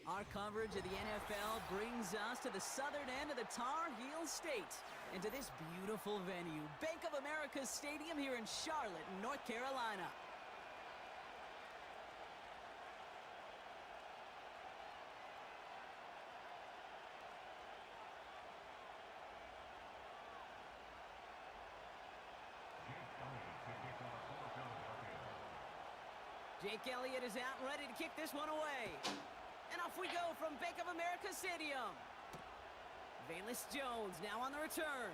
Our coverage of the NFL brings us to the southern end of the Tar Heel State and to this beautiful venue, Bank of America Stadium here in Charlotte, North Carolina. Jake Elliott is out and ready to kick this one away. And off we go from Bank of America Stadium. Valus Jones now on the return.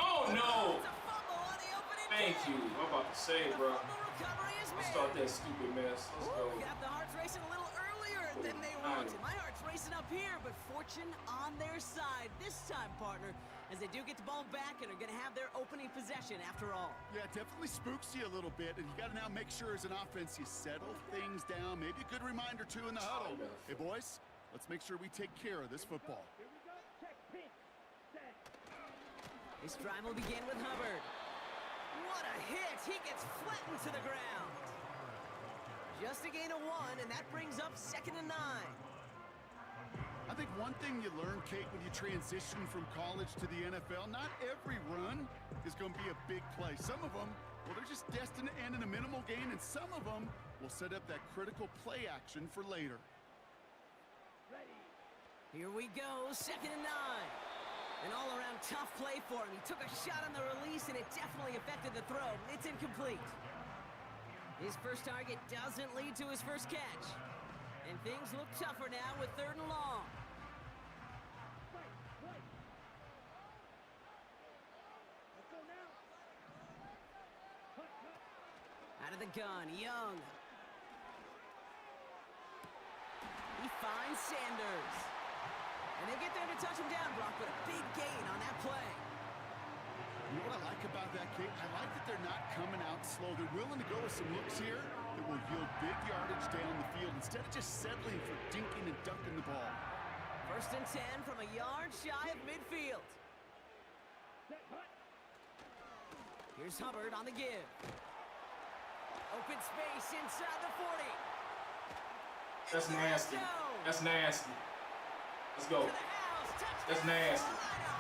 Oh, no! It's a fumble on the opening Thank kick. you. I'm about to say, bro. The fumble recovery is Let's made. start that stupid mess. Let's go. Got the hearts racing a little earlier than they wanted. My heart's racing up here, but fortune on their side this time, partner, as they do get the ball back and are going to have their opening possession after all. Yeah, it definitely spooks you a little bit, and you got to now make sure as an offense you settle things down. Maybe a good reminder, too, in the huddle. Hey, boys, let's make sure we take care of this football. This drive will begin with Hubbard. What a hit! He gets flattened to the ground. Just a gain of 1, and that brings up 2nd and 9. I think one thing you learn, Kate, when you transition from college to the NFL, not every run is going to be a big play. Some of them, well, they're just destined to end in a minimal gain, and some of them will set up that critical play action for later. Here we go, 2nd and 9. An all-around tough play for him. He took a shot on the release, and it definitely affected the throw. It's incomplete. His first target doesn't lead to his first catch. And things look tougher now with 3rd and long. Out of the gun, Young. He finds Sanders. And they get there to touch him down, Brock, but a big gain on that play. You know what I like about that, Kate? I like that they're not coming out slow. They're willing to go with some looks here that will yield big yardage down the field instead of just settling for dinking and dunking the ball. 1st and 10 from a yard shy of midfield. Here's Hubbard on the give. Open space inside the 40. That's nasty. That's nasty. Let's go. To the house. Touchdown, That's nasty. Carolina.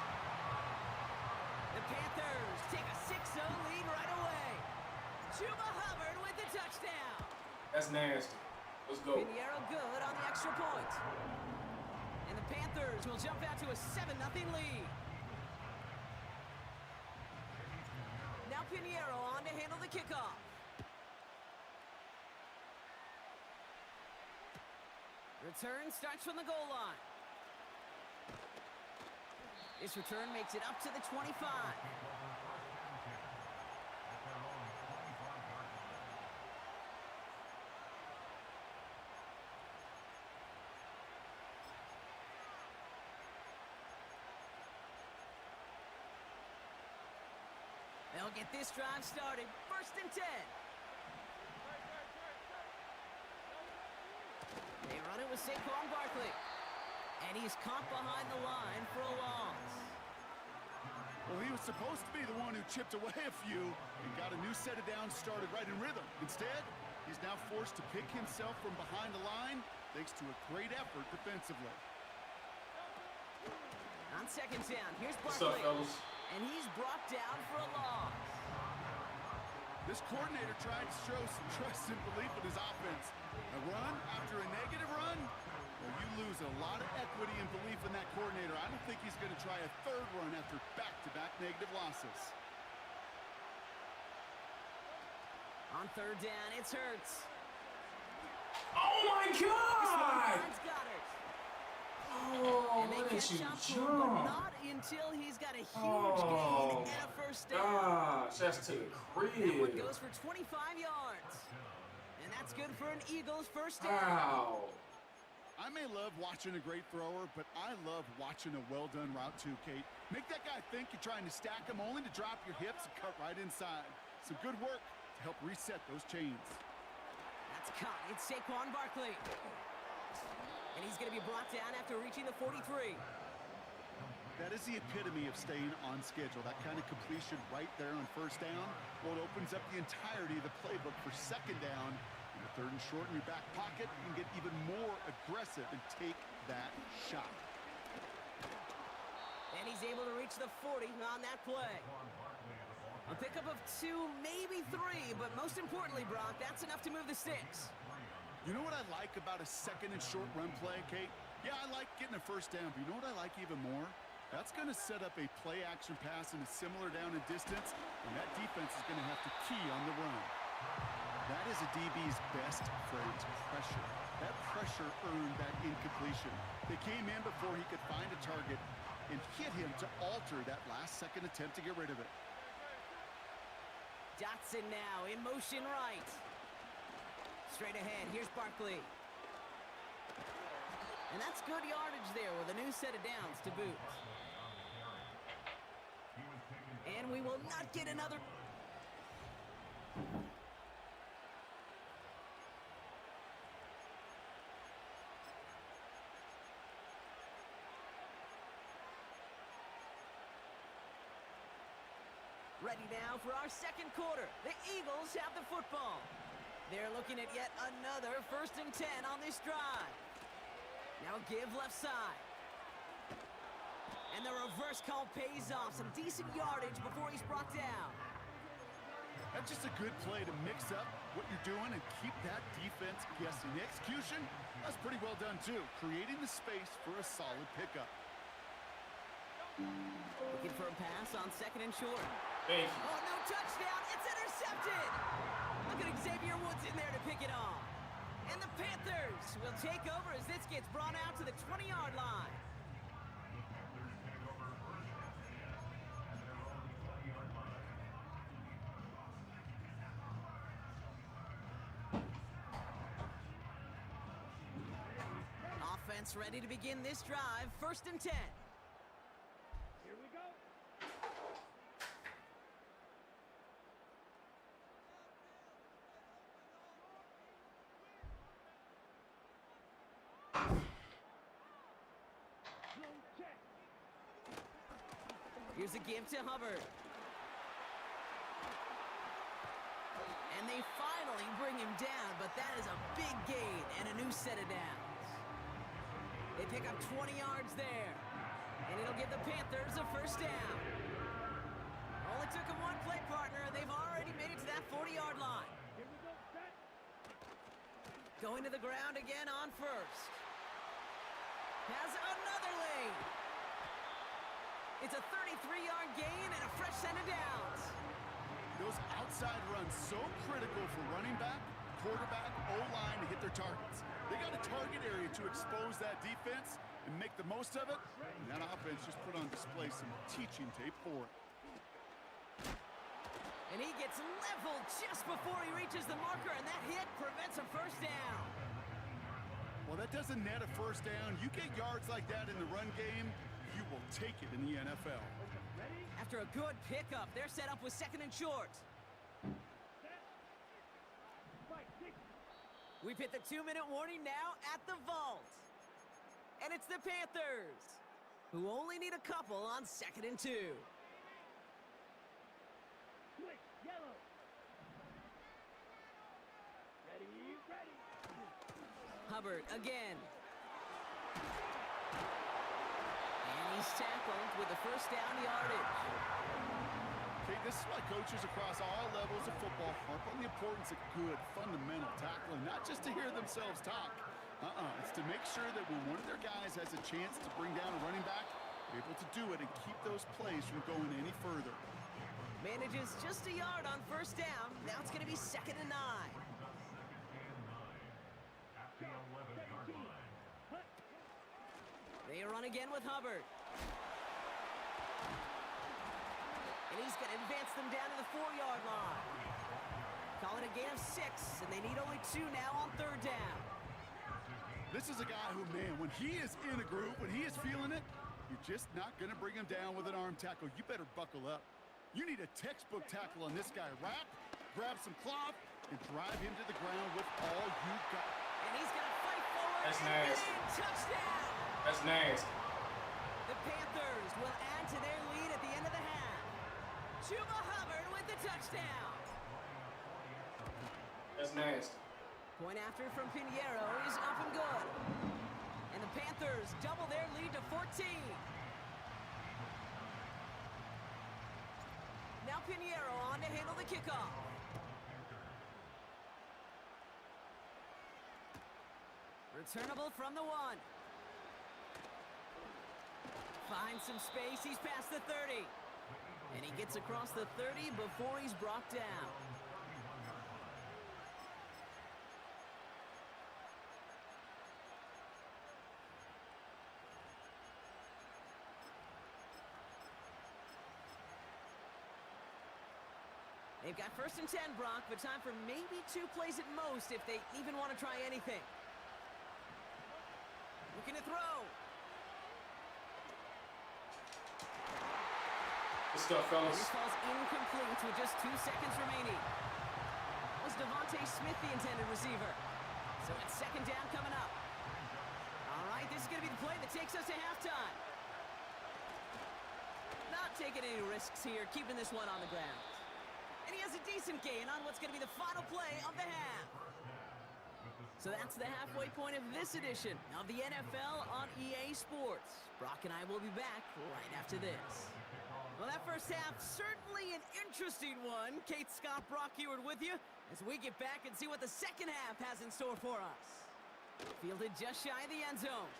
The Panthers take a 6-0 lead right away. Chuba Hubbard with the touchdown. That's nasty. Let's go. Pinheiro good on the extra point. And the Panthers will jump out to a 7-0 lead. Now Pinheiro on to handle the kickoff. Return starts from the goal line. This return makes it up to the 25. They'll get this drive started. 1st and 10. They run it with Saquon Barkley. And he's caught behind the line for a loss. Well, he was supposed to be the one who chipped away a few and got a new set of downs started right in rhythm. Instead, he's now forced to pick himself from behind the line thanks to a great effort defensively. On second down, here's What's up, Barkley. fellas? And he's brought down for a loss. This coordinator tried to show some trust and belief in his offense. A run after a negative run? Well, you lose a lot of equity and belief in that coordinator. I don't think he's going to try a third run after back-to-back negative losses. On third down, it's Hurts. Oh my God! Line's got it. Oh, And they look at catch you up to him, but jump! not until he's got a huge Oh gain and a first down. gosh, that's to the That one crib. goes for 25 yards. And that's good for an Eagles first down. Wow. I may love watching a great thrower, but I love watching a well-done route too, Kate. Make that guy think you're trying to stack him only to drop your hips and cut right inside. Some good work to help reset those chains. That's caught. It's Saquon Barkley. And he's going to be brought down after reaching the 43. That is the epitome of staying on schedule. That kind of completion right there on first down. Well, it opens up the entirety of the playbook for second down. In the third and short in your back pocket, you can get even more aggressive and take that shot. And he's able to reach the 40 on that play. A pickup of 2, maybe 3, but most importantly, Brock, that's enough to move the sticks. You know what I like about a second and short run play, Kate? Yeah, I like getting a first down, but you know what I like even more? That's going to set up a play-action pass in a similar down and distance, and that defense is going to have to key on the run. That is a DB's best friend, pressure. That pressure earned that incompletion. They came in before he could find a target and hit him to alter that last-second attempt to get rid of it. Dotson now in motion right. Straight ahead, here's Barkley. And that's good yardage there with a new set of downs to boot. And we will not get another... Ready now for our second quarter. The Eagles have the football. They're looking at yet another 1st and 10 on this drive. Now give left side. And the reverse call pays off. Some decent yardage before he's brought down. That's just a good play to mix up what you're doing and keep that defense guessing. The execution, that's pretty well done too. Creating the space for a solid pickup. Looking for a pass on second and short. Thank you. Oh, no touchdown. It's intercepted. Look at Xavier Woods in there to pick it off. And the Panthers will take over as this gets brought out to the 20-yard line. Offense ready to begin this drive. 1st and 10. Here we go. Here's a give to Hubbard. And they finally bring him down, but that is a big gain and a new set of downs. They pick up 20 yards there. And it'll give the Panthers a 1st down. Only took him one play, partner, and they've already made it to that 40-yard line. Here we go, set. Going to the ground again on 1st. Has another lane. It's a 33-yard gain and a fresh set of downs. Those outside runs so critical for running back, quarterback, O-line to hit their targets. They got a target area to expose that defense and make the most of it. And that offense just put on display some teaching tape for it. And he gets leveled just before he reaches the marker, and that hit prevents a 1st down. Well, that doesn't net a 1st down. You get yards like that in the run game, you will take it in the NFL. Ready? After a good pickup, they're set up with 2nd and short. Set. Fight, 6. We've hit the 2-minute warning now at the vault. And it's the Panthers, who only need a couple on 2nd and 2. Switch, yellow. Ready, ready. Hubbard again. And he's tackled with the first down yardage. Okay, this is why coaches across all levels of football harp on the importance of good, fundamental tackling, not just to hear themselves talk. It's to make sure that when one of their guys has a chance to bring down a running back, they're able to do it and keep those plays from going any further. Manages just a yard on first down. Now it's going to be 2nd and 9. They run again with Hubbard. And he's going to advance them down to the 4-yard line. Call it a gain of 6, and they need only 2 now on 3rd down. This is a guy who, man, when he is in a groove, when he is feeling it, you're just not going to bring him down with an arm tackle. You better buckle up. You need a textbook tackle on this guy. Wrap, grab some cloth, and drive him to the ground with all you got. And he's going to fight forward. That's and nasty. touchdown! That's nasty. The Panthers will add to their lead at the end of the half. Chuba Hubbard with the touchdown. That's nasty. Point after from Pinheiro is up and good. And the Panthers double their lead to 14. Now Pinheiro on to handle the kickoff. Returnable from the 1. Finds some space, he's past the 30. And he gets across the 30 before he's brought down. They've got 1st and 10, Brock, but time for maybe 2 plays at most if they even want to try anything. Looking to throw. Good stuff, fellas. This falls incomplete with just 2 seconds remaining. Was Devontae Smith the intended receiver? So it's 2nd down coming up. All right, this is going to be the play that takes us to halftime. Not taking any risks here, keeping this one on the ground. And he has a decent gain on what's going to be the final play of the half. So that's the halfway point of this edition of the NFL on EA Sports. Brock and I will be back right after this. Well, that first half, certainly an interesting one. Kate Scott, Brock Ewart with you as we get back and see what the second half has in store for us. Fielded just shy of the end zone.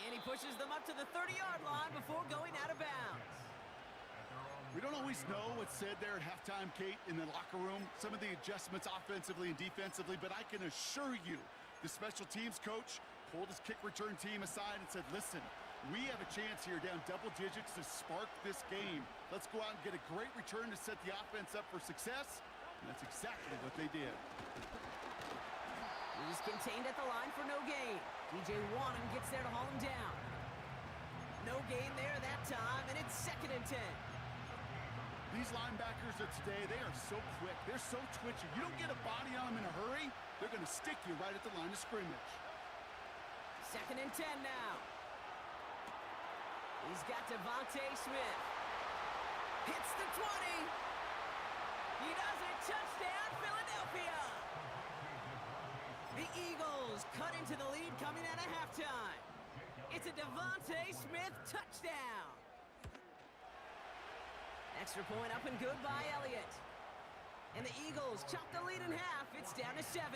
And he pushes them up to the 30-yard line before going out of bounds. We don't always know what's said there at halftime, Kate, in the locker room. Some of the adjustments offensively and defensively, but I can assure you the special teams coach pulled his kick return team aside and said, listen, we have a chance here down double digits to spark this game. Let's go out and get a great return to set the offense up for success. And that's exactly what they did. He's contained at the line for no gain. DJ Wanham gets there to haul him down. No gain there that time, and it's 2nd and 10. These linebackers of today, they are so quick. They're so twitchy. You don't get a body on them in a hurry, they're going to stick you right at the line of scrimmage. 2nd and 10 now. He's got Devontae Smith. Hits the 20. He does it. Touchdown, Philadelphia. The Eagles cut into the lead coming out of halftime. It's a Devontae Smith touchdown. Extra point up and good by Elliott. And the Eagles chop the lead in half. It's down to 7.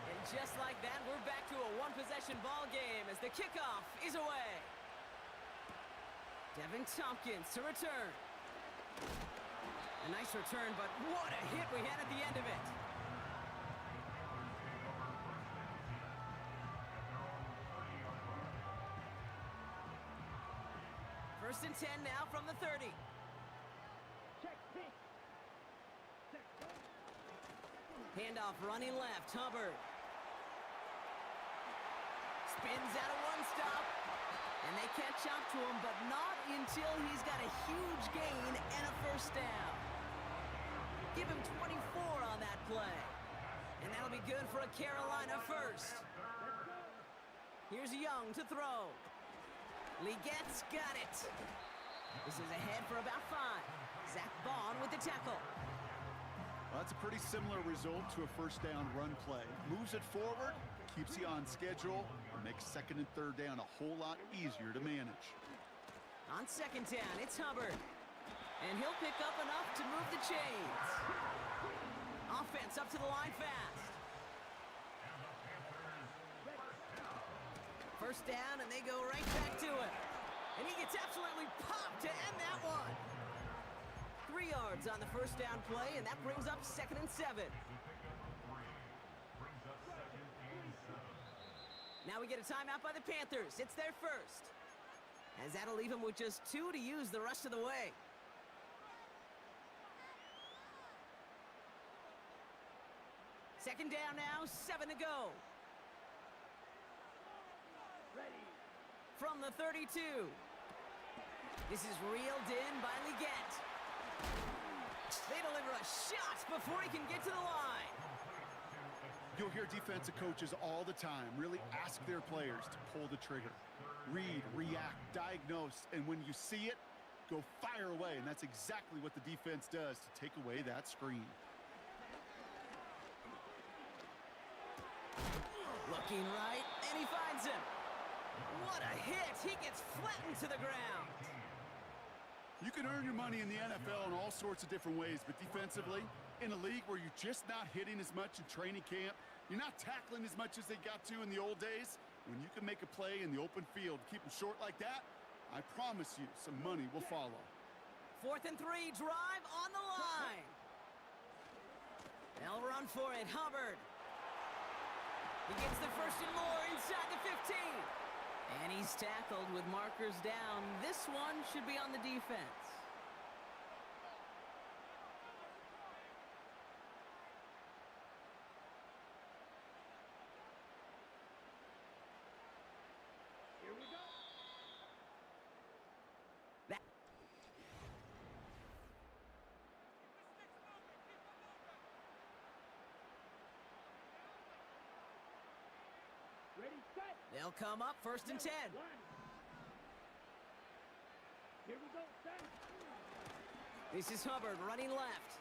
And just like that, we're back to a one-possession ball game as the kickoff is away. Devin Tompkins to return. A nice return, but what a hit we had at the end of it. First and 10 now from the 30. Check pitch. Check. Handoff running left, Hubbard. Spins out of one stop. And they catch up to him, but not until he's got a huge gain and a first down. Give him 24 on that play. And that'll be good for a Carolina first. Here's Young to throw. Legette's got it. This is ahead for about 5. Zach Bond with the tackle. Well, that's a pretty similar result to a first down run play. Moves it forward, keeps you on schedule, and makes second and third down a whole lot easier to manage. On second down, it's Hubbard. And he'll pick up enough to move the chains. Offense up to the line fast. First down, and they go right back to it. And he gets absolutely popped to end that one. 3 yards on the first down play, and that brings up second and 7. Now we get a timeout by the Panthers. It's their first. As that'll leave them with just 2 to use the rest of the way. Second down now, 7 to go. Ready. From the 32. This is reeled in by Legette. They deliver a shot before he can get to the line. You'll hear defensive coaches all the time really ask their players to pull the trigger. Read, react, diagnose, and when you see it, go fire away. And that's exactly what the defense does to take away that screen. Looking right, and he finds him. What a hit! He gets flattened to the ground. You can earn your money in the NFL in all sorts of different ways, but defensively, in a league where you're just not hitting as much in training camp, you're not tackling as much as they got to in the old days, when you can make a play in the open field, keep them short like that, I promise you some money will follow. 4th and 3, drive on the line. They'll run for it, Hubbard. He gets the first and more inside the 15. And he's tackled with markers down. This one should be on the defense. Here we go. That Ready, set. They'll come up 1st and 10. Line. Here we go, set. This is Hubbard running left.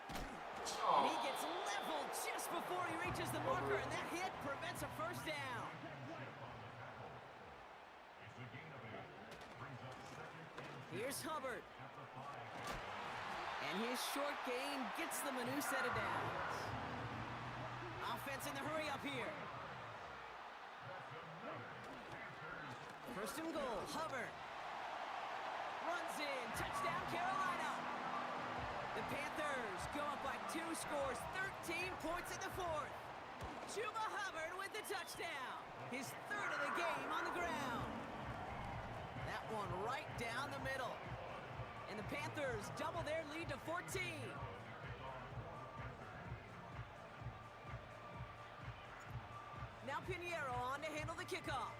And Oh, he gets leveled just before he reaches the marker, and that hit prevents a first down. Here's Hubbard. And his short gain gets them a new set of downs. Offense in the hurry up here. First and goal, Hubbard. Runs in, touchdown Carolina. The Panthers go up by 2 scores, 13 points in the 4th. Chuba Hubbard with the touchdown. His 3rd of the game on the ground. That one right down the middle. And the Panthers double their lead to 14. Now Pinheiro on to handle the kickoff.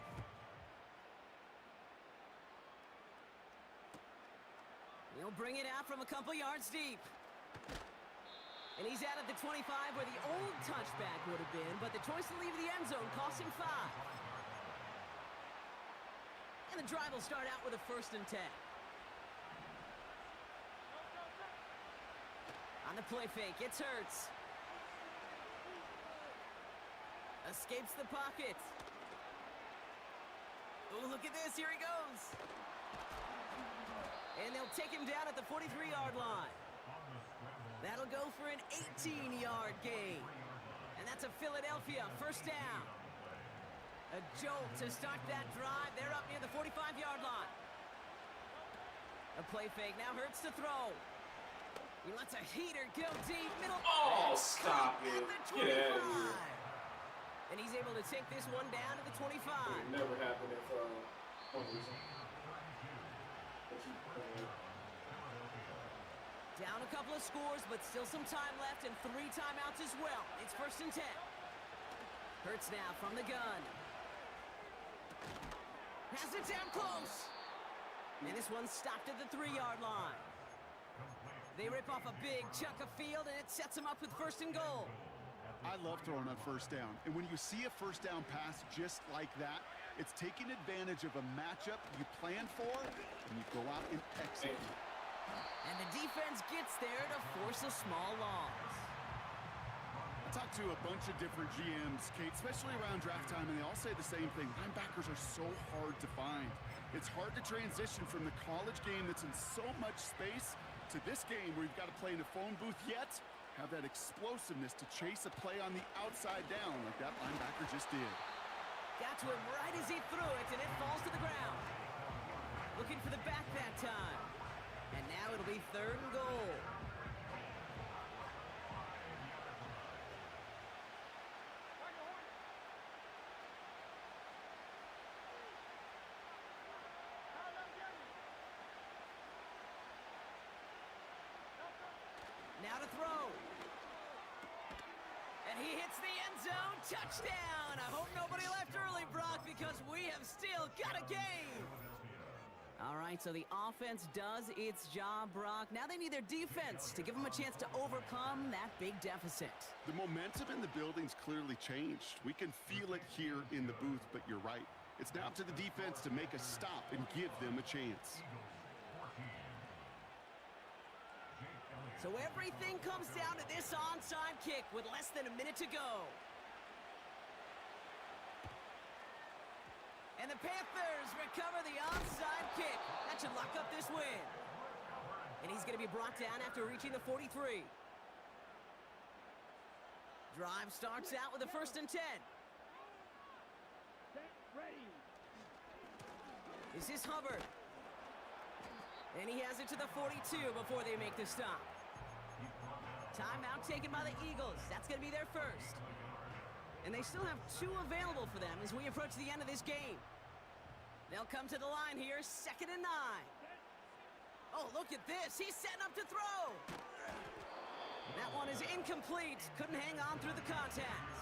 He'll bring it out from a couple yards deep. And he's out at the 25 where the old touchback would have been, but the choice to leave the end zone costs him 5. And the drive will start out with a 1st and 10. On the play fake, it's Hurts. Escapes the pocket. Oh, look at this, here he goes. And they'll take him down at the 43-yard line. That'll go for an 18-yard gain. And that's a Philadelphia first down. A jolt to start that drive. They're up near the 45-yard line. A play fake now Hurts to throw. He lets a heater go deep. Middle. Oh, stop it. At the Get out of 25. here. And he's able to take this one down to the 25. It never happened if one reason. Down a couple of scores, but still some time left and 3 timeouts as well. It's 1st and 10. Hurts now from the gun. Has it down close. And this one's stopped at the 3-yard line. They rip off a big chunk of field, and it sets them up with 1st and goal. I love throwing on first down. And when you see a first down pass just like that, it's taking advantage of a matchup you planned for, and you go out and execute. And the defense gets there to force a small loss. I talked to a bunch of different GMs, Kate, especially around draft time, and they all say the same thing. Linebackers are so hard to find. It's hard to transition from the college game that's in so much space to this game where you've got to play in a phone booth, yet have that explosiveness to chase a play on the outside down like that linebacker just did. Got to him right as he threw it, and it falls to the ground. Looking for the back that time. And now it'll be 3rd and goal. Now to throw. And he hits the end zone. Touchdown! I hope nobody left early, Brock, because we have still got a game. All right, so the offense does its job, Brock. Now they need their defense to give them a chance to overcome that big deficit. The momentum in the building's clearly changed. We can feel it here in the booth, but you're right. It's now up to the defense to make a stop and give them a chance. So everything comes down to this onside kick with less than a minute to go. And the Panthers recover the onside kick. That should lock up this win. And he's going to be brought down after reaching the 43. Drive starts out with a 1st and 10. Set, ready. This is Hubbard. And he has it to the 42 before they make the stop. Timeout taken by the Eagles. That's going to be their first. And they still have 2 available for them as we approach the end of this game. They'll come to the line here, 2nd and 9. Oh, look at this. He's setting up to throw. That one is incomplete. Couldn't hang on through the contact.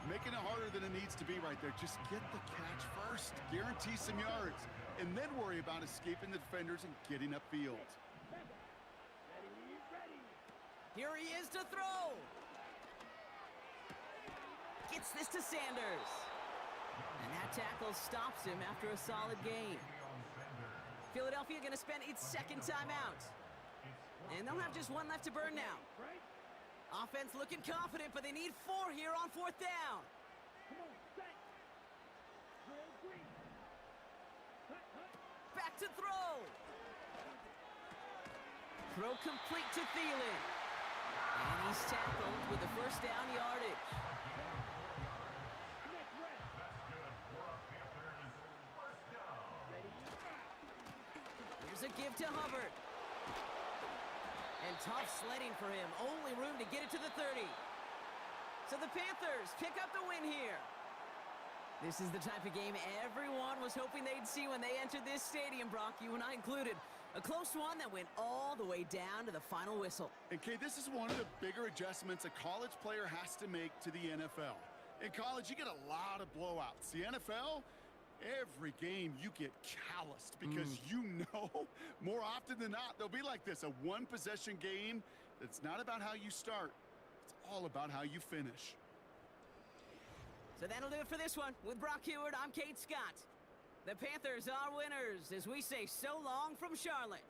Making it harder than it needs to be right there. Just get the catch first. Guarantee some yards. And then worry about escaping the defenders and getting upfield. Ready, ready. Here he is to throw. Gets this to Sanders. And that tackle stops him after a solid gain. Philadelphia going to spend its 2nd timeout. And they'll have just 1 left to burn now. Right. Offense looking confident, but they need 4 here on 4th down. Come on, set. Drill green. Hut, hut. Back to throw. Throw complete to Thielen. And he's tackled with the 1st down yardage. Next rest. Ready. Here's a give to Hubbard. And tough sledding for him. Only room to get it to the 30. So the Panthers pick up the win here. This is the type of game everyone was hoping they'd see when they entered this stadium, Brock, you and I included. A close one that went all the way down to the final whistle. And Kay, this is one of the bigger adjustments a college player has to make to the NFL. In college, you get a lot of blowouts. The NFL, every game you get calloused because you know more often than not they'll be like this, a 1-possession game that's not about how you start. It's all about how you finish. So that'll do it for this one. With Brock Huard, I'm Kate Scott. The Panthers are winners as we say so long from Charlotte.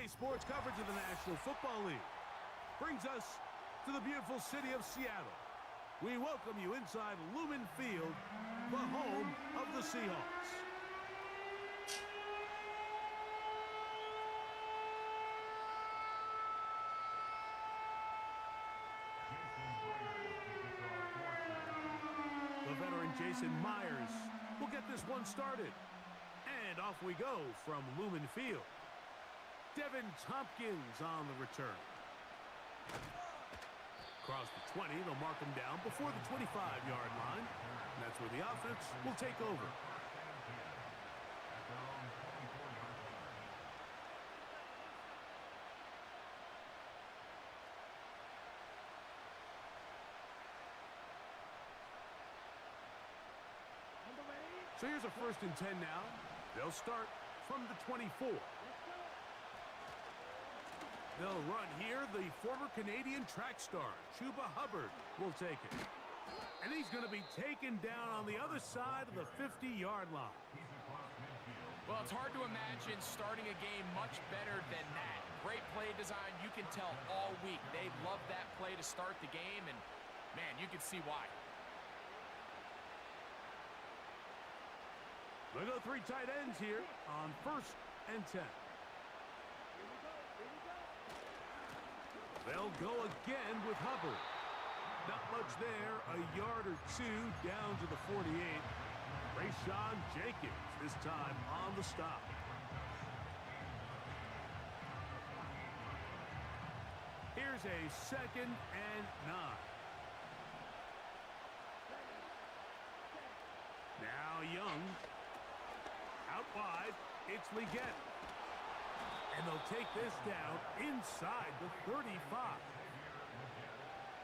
sports coverage of the National Football League brings us to the beautiful city of Seattle. We welcome you inside Lumen Field, the home of the Seahawks. The veteran Jason Myers will get this one started. And off we go from Lumen Field. Devin Tompkins on the return. Across the 20, they'll mark him down before the 25-yard line. And that's where the offense will take over. So here's a 1st and 10 now. They'll start from the 24. They'll run here. The former Canadian track star, Chuba Hubbard, will take it. And he's going to be taken down on the other side of the 50-yard line. Well, it's hard to imagine starting a game much better than that. Great play design. You can tell all week they love that play to start the game, and, man, you can see why. They go 3 tight ends here on 1st and 10. They'll go again with Hubbard. Not much there, a yard or 2 down to the 48. Rayshawn Jenkins this time on the stop. Here's a 2nd and 9. Now Young. Out wide, it's Leggett. And they'll take this down inside the 35.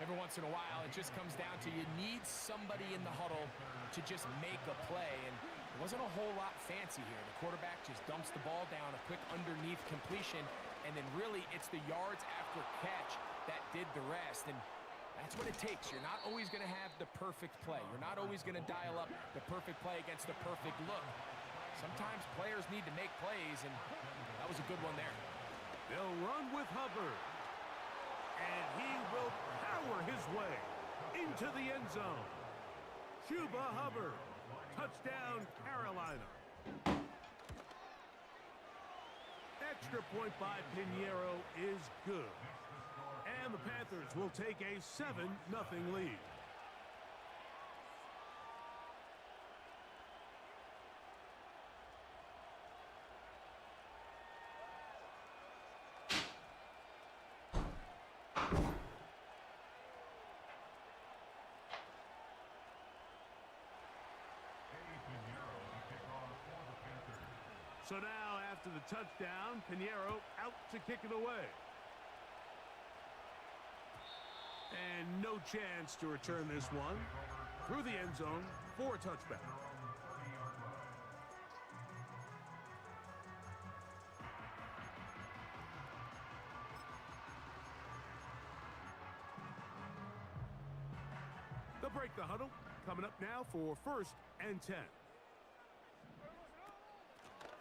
Every once in a while, it just comes down to you need somebody in the huddle to just make a play. And it wasn't a whole lot fancy here. The quarterback just dumps the ball down, a quick underneath completion, and then really it's the yards after catch that did the rest. And that's what it takes. You're not always going to have the perfect play. You're not always going to dial up the perfect play against the perfect look. Sometimes players need to make plays, and that was a good one there. They'll run with Hubbard. And he will power his way into the end zone. Chuba Hubbard. Touchdown, Carolina. Extra point by Pinheiro is good. And the Panthers will take a 7-0 lead. So now, after the touchdown, Pinheiro out to kick it away. And no chance to return this one through the end zone for a touchback. They'll break the huddle. Coming up now for 1st and 10.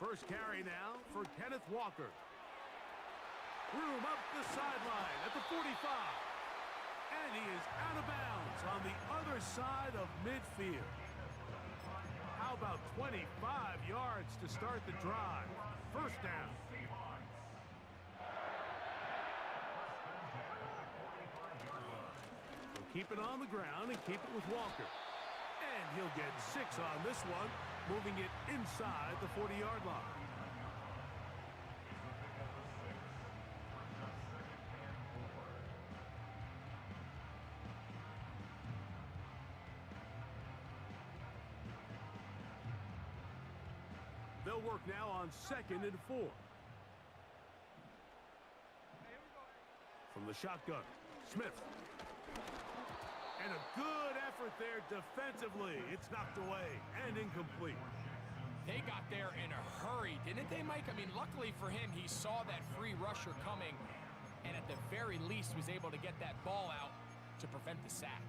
First carry now for Kenneth Walker. Room up the sideline at the 45. And he is out of bounds on the other side of midfield. How about 25 yards to start the drive? 1st down. They'll keep it on the ground and keep it with Walker. And he'll get 6 on this one, moving it inside the 40-yard line. They'll work now on 2nd and 4. From the shotgun, Smith. And a good effort there defensively. It's knocked away and incomplete. They got there in a hurry, didn't they, Mike? I mean, luckily for him, he saw that free rusher coming and at the very least was able to get that ball out to prevent the sack.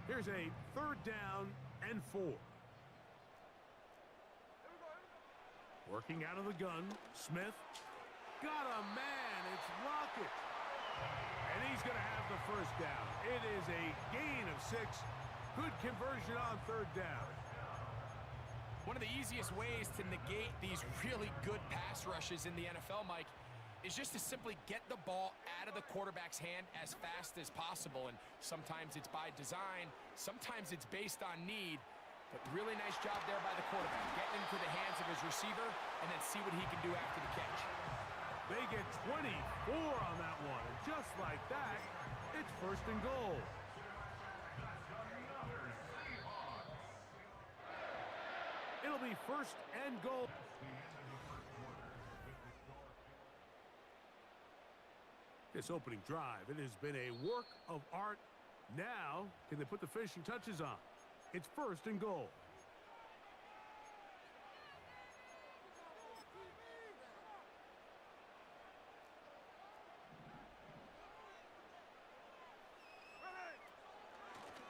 Here's a 3rd down and 4. Working out of the gun, Smith. Got a man, it's Lockett. And he's going to have the first down. It is a gain of 6. Good conversion on third down. One of the easiest ways to negate these really good pass rushes in the NFL, Mike, is just to simply get the ball out of the quarterback's hand as fast as possible. And sometimes it's by design, sometimes it's based on need. But really nice job there by the quarterback, getting into the hands of his receiver and then see what he can do after the catch. They get 24 on that one, and just like that, it's first and goal. It'll be first and goal. This opening drive, it has been a work of art. Now, can they put the finishing touches on? It's first and goal.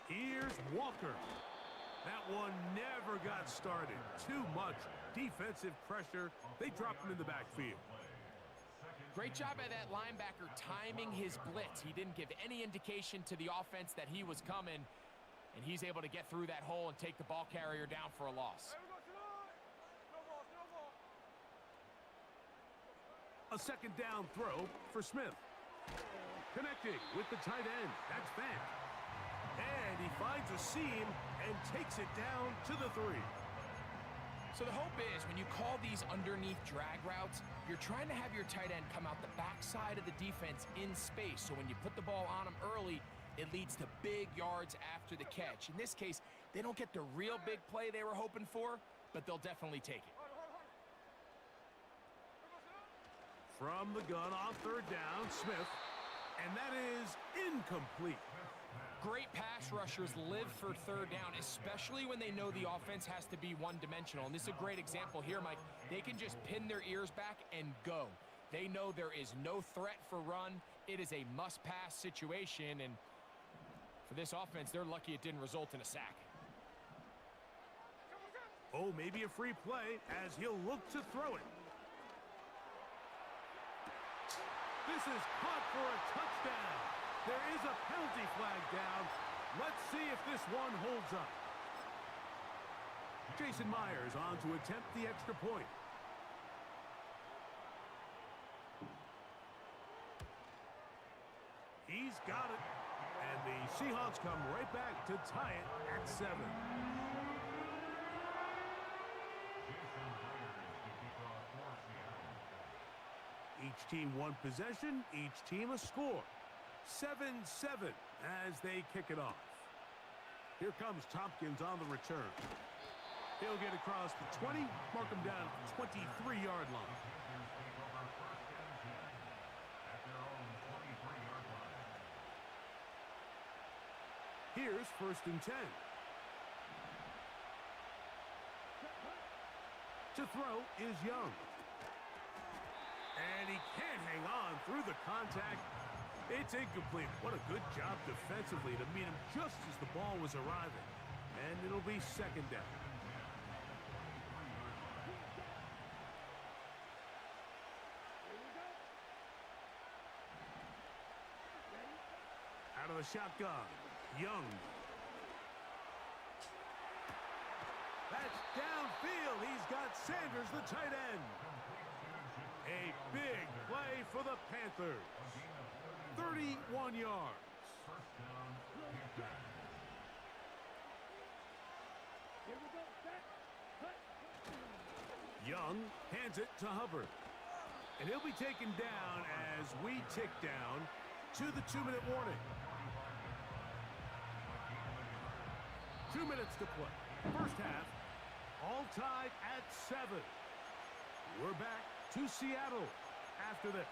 Here's Walker. That one never got started. Too much defensive pressure. They dropped him in the backfield. Great job by that linebacker timing his blitz. He didn't give any indication to the offense that he was coming, and he's able to get through that hole and take the ball carrier down for a loss. A second down throw for Smith. Connecting with the tight end. That's Fant. And he finds a seam and takes it down to the 3. So the hope is when you call these underneath drag routes, you're trying to have your tight end come out the backside of the defense in space. So when you put the ball on him early, it leads to big yards after the catch. In this case, they don't get the real big play they were hoping for, but they'll definitely take it. From the gun on third down, Smith. And that is incomplete. Great pass rushers live for third down, especially when they know the offense has to be one-dimensional. And this is a great example here, Mike. They can just pin their ears back and go. They know there is no threat for run. It is a must-pass situation, and for this offense, they're lucky it didn't result in a sack. Oh, maybe a free play as he'll look to throw it. This is caught for a touchdown. There is a penalty flag down. Let's see if this one holds up. Jason Myers on to attempt the extra point. He's got it. And the Seahawks come right back to tie it at 7. Each team one possession, each team a score. 7-7 as they kick it off. Here comes Tompkins on the return. He'll get across the 20, mark him down at the 23-yard line. Here's first and 10. To throw is Young. And he can't hang on through the contact. It's incomplete. What a good job defensively to meet him just as the ball was arriving. And it'll be second down. Out of the shotgun, Young. That's downfield. He's got Sanders, the tight end. A big play for the Panthers. 31 yards. Here we go. Set. Cut. Young hands it to Hubbard. And he'll be taken down as we tick down to the 2-minute warning. 2 minutes to play. First half, all tied at 7. We're back to Seattle after this.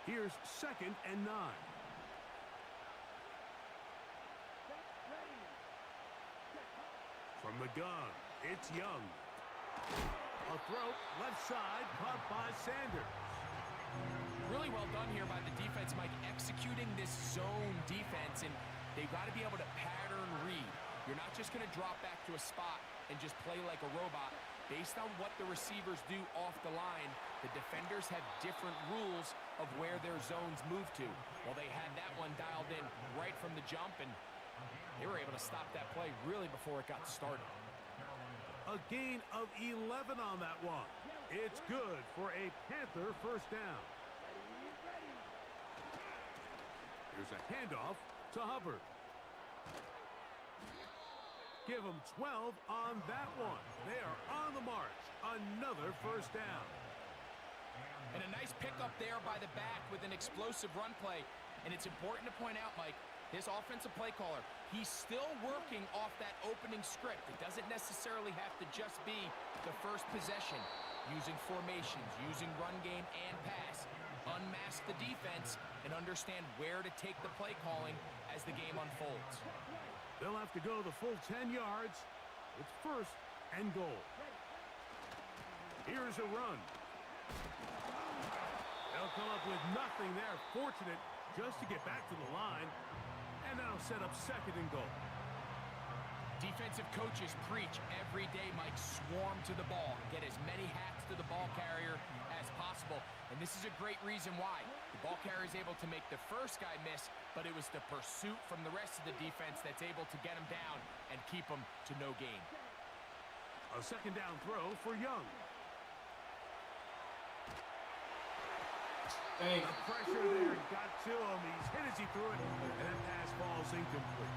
Here's second and 9. From the gun, it's Young. A throw, left side, caught by Sanders. Really well done here by the defense, Mike, executing this zone defense, and they've got to be able to pattern read. You're not just going to drop back to a spot and just play like a robot. Based on what the receivers do off the line, the defenders have different rules of where their zones move to. Well, they had that one dialed in right from the jump, and they were able to stop that play really before it got started. A gain of 11 on that one. It's good for a Panther first down. Here's a handoff to Hubbard. Give them 12 on that one. They are on the march. Another first down. And a nice pickup there by the back with an explosive run play. And it's important to point out, Mike, this offensive play caller, he's still working off that opening script. It doesn't necessarily have to just be the first possession. Using formations, using run game and pass. Unmask the defense and understand where to take the play calling as the game unfolds. They'll have to go the full 10 yards. It's first and goal. Here's a run. They'll come up with nothing there. Fortunate just to get back to the line. And that'll set up second and goal. Defensive coaches preach every day, Mike, swarm to the ball. Get as many hats to the ball carrier as possible. And this is a great reason why. The ball carrier is able to make the first guy miss, but it was the pursuit from the rest of the defense that's able to get him down and keep him to no gain. A second down throw for Young. Dang. The pressure there got to him. He's hit as he threw it, and that pass falls incomplete.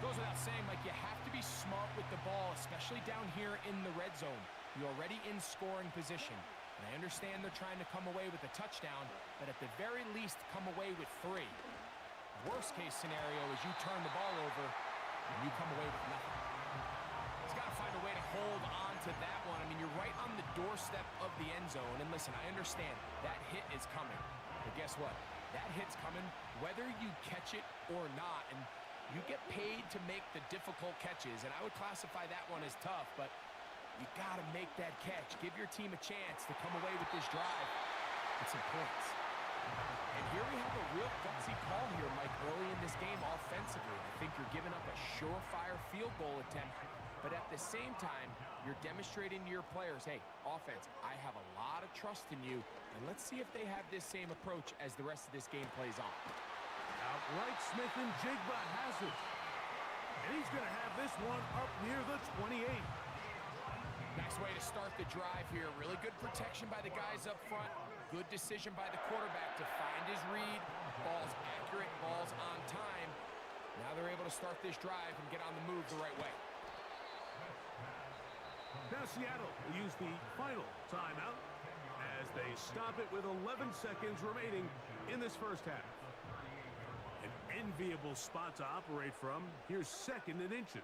Goes without saying, Mike, you have to be smart with the ball, especially down here in the red zone. You're already in scoring position. And I understand they're trying to come away with a touchdown, but at the very least, come away with 3. Worst case scenario is you turn the ball over and you come away with nothing. He's got to find a way to hold on to that one. I mean, you're right on the doorstep of the end zone. And listen, I understand that hit is coming. But guess what? That hit's coming whether you catch it or not. And you get paid to make the difficult catches, and I would classify that one as tough, but you got to make that catch. Give your team a chance to come away with this drive with some points. And here we have a real gutsy call here, Mike, early in this game offensively. I think you're giving up a surefire field goal attempt, but at the same time, you're demonstrating to your players, hey, offense, I have a lot of trust in you, and let's see if they have this same approach as the rest of this game plays on. Outright Smith and Jigba has it. And he's going to have this one up near the 28. Nice way to start the drive here. Really good protection by the guys up front. Good decision by the quarterback to find his read. Ball's accurate, ball's on time. Now they're able to start this drive and get on the move the right way. Now Seattle will use the final timeout as they stop it with 11 seconds remaining in this first half. An enviable spot to operate from. Here's second and inches.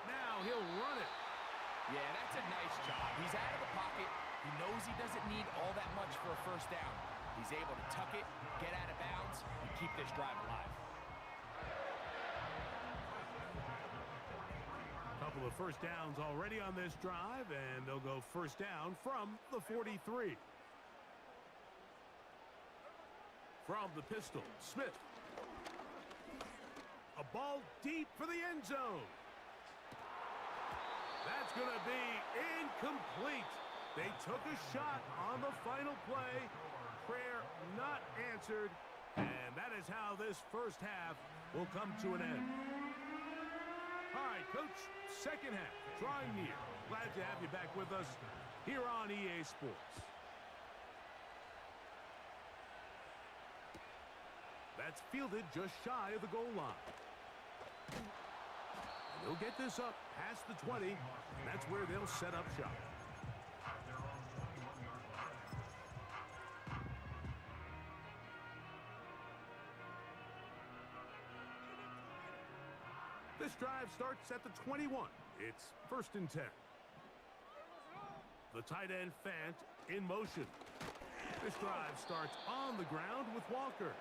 Now he'll run it. Yeah, that's a nice job. He's out of the pocket. He knows he doesn't need all that much for a first down. He's able to tuck it, get out of bounds, and keep this drive alive. Couple of first downs already on this drive, and they'll go first down from the 43. From the pistol, Smith. A ball deep for the end zone. That's going to be incomplete. They took a shot on the final play. Prayer not answered, and that is how this first half will come to an end. All right, Coach, second half, drawing near. Glad to have you back with us here on EA Sports. That's fielded just shy of the goal line. They'll get this up past the 20, and that's where they'll set up shop. This drive starts at the 21. It's first and 10. The tight end Fant in motion. This drive starts on the ground with Walker.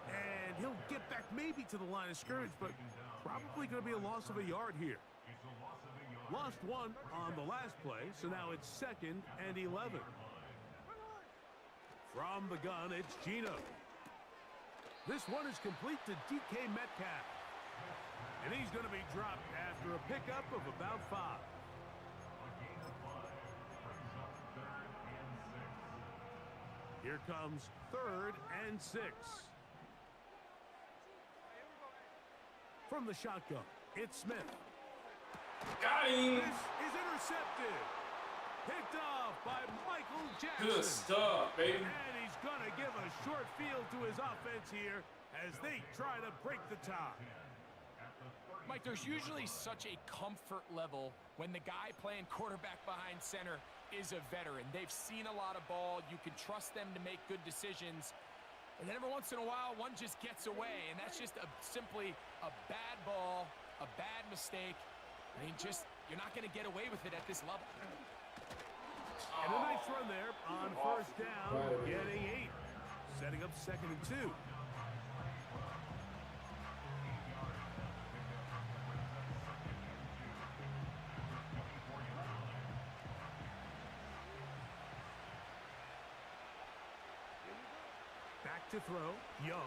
And he'll get back maybe to the line of scrimmage, but probably going to be a loss of a yard here. Lost one on the last play, so now it's 2nd and 11. From the gun, it's Geno. This one is complete to DK Metcalf. And he's going to be dropped after a pickup of about 5. Here comes 3rd and 6. From the shotgun, it's Smith. Got him. This is intercepted. Picked off by Michael Jackson. Good stuff, baby. And he's going to give a short field to his offense here as they try to break the tie. Mike, there's usually such a comfort level when the guy playing quarterback behind center is a veteran. They've seen a lot of ball. You can trust them to make good decisions. And then every once in a while, one just gets away, and that's just simply a bad ball, a bad mistake. I mean, you're not going to get away with it at this level. And a nice run there on 1st down, getting 8. Setting up 2nd and 2. Back to throw, Young.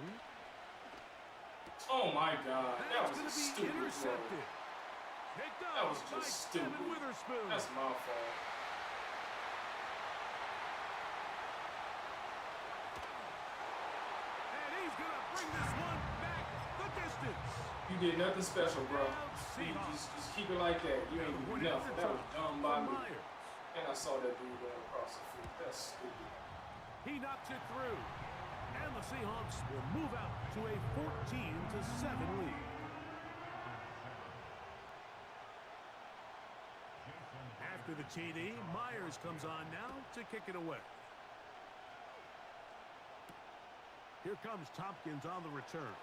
Oh my God, that was going a to be stupid throw. intercepted. Picked That up was by just Devin stupid. Witherspoon. That's my fault. And he's going to bring this one back the distance. You did nothing special, bro. Touchdown, You Seahawks. just keep it like that. You ain't do nothing. That was dumb by me. Myers. And I saw that dude going across the field. That's stupid. He knocks it through. And the Seahawks will move out to a 14-7 lead. After the TD, Myers comes on now to kick it away. Here comes Tompkins on the return.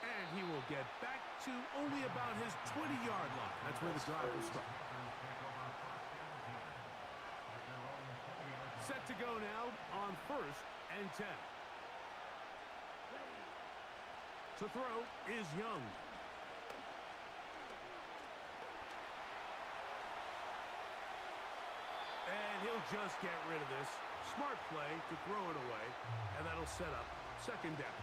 And he will get back to only about his 20-yard line. That's where the drive will start. Set to go now on 1st and 10. To throw is Young. And he'll just get rid of this. Smart play to throw it away, and that'll set up 2nd down.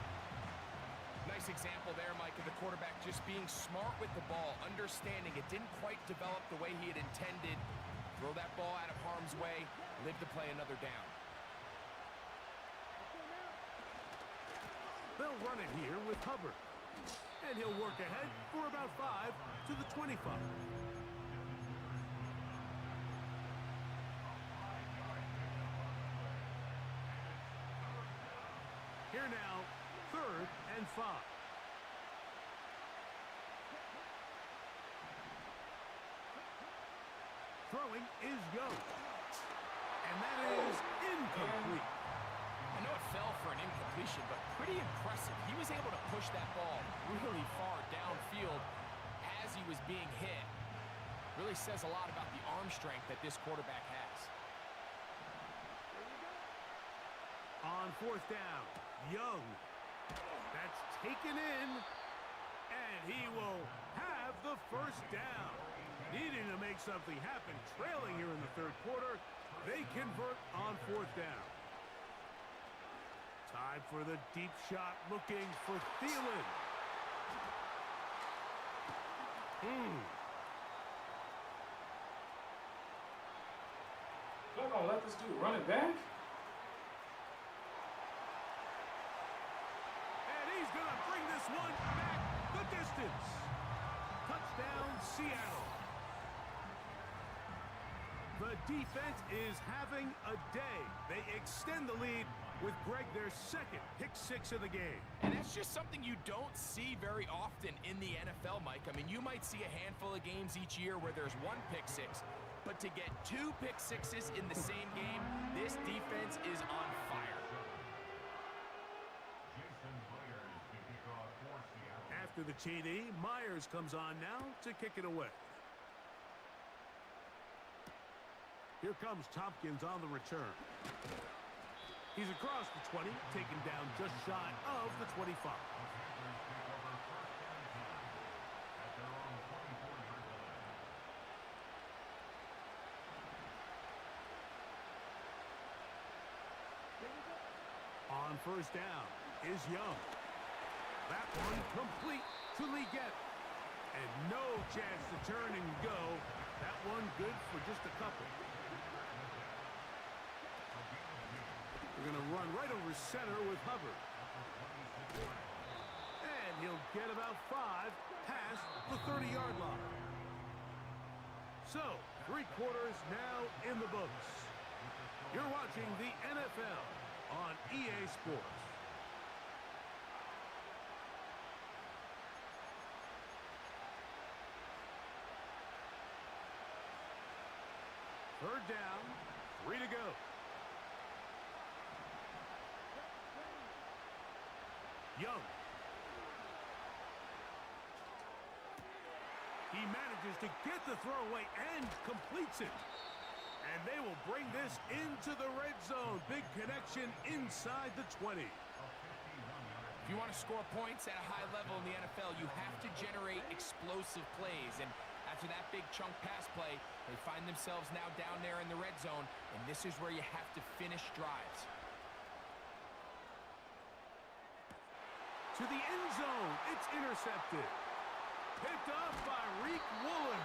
Nice example there, Mike, of the quarterback just being smart with the ball, understanding it didn't quite develop the way he had intended. Throw that ball out of harm's way, live to play another down. They'll run it here with Hubbard. And he'll work ahead for about 5 to the 25. Here now, 3rd and 5. Throwing is Young. And that is incomplete. I know it fell for an incompletion, but pretty impressive. He was able to push that ball really far downfield as he was being hit. Really says a lot about the arm strength that this quarterback has. On 4th down, Young. That's taken in, and he will have the 1st down. Needing to make something happen, trailing here in the 3rd quarter, they convert on 4th down. Time for the deep shot, looking for Thielen. Y'all gonna let this dude run it back? And he's going to bring this one back the distance. Touchdown, Seattle. The defense is having a day. They extend the lead with Greg their 2nd pick-6 of the game. And that's just something you don't see very often in the NFL, Mike. I mean, you might see a handful of games each year where there's 1 pick-6, but to get 2 pick-6s in the same game, this defense is on fire. After the TD, Myers comes on now to kick it away. Here comes Tompkins on the return. He's across the 20, taken down just shy of the 25. first down is Young. That one complete to Leggett. And no chance to turn and go. That one good for just a couple. We're going to run right over center with Hubbard. And he'll get about 5 past the 30-yard line. So, 3 quarters now in the books. You're watching the NFL on EA Sports. Third down, 3 to go. Young. He manages to get the throwaway and completes it. And they will bring this into the red zone. Big connection inside the 20. If you want to score points at a high level in the NFL, you have to generate explosive plays. And after that big chunk pass play, they find themselves now down there in the red zone, and this is where you have to finish drives. To the end zone, it's intercepted. Picked up by Reek Woolen.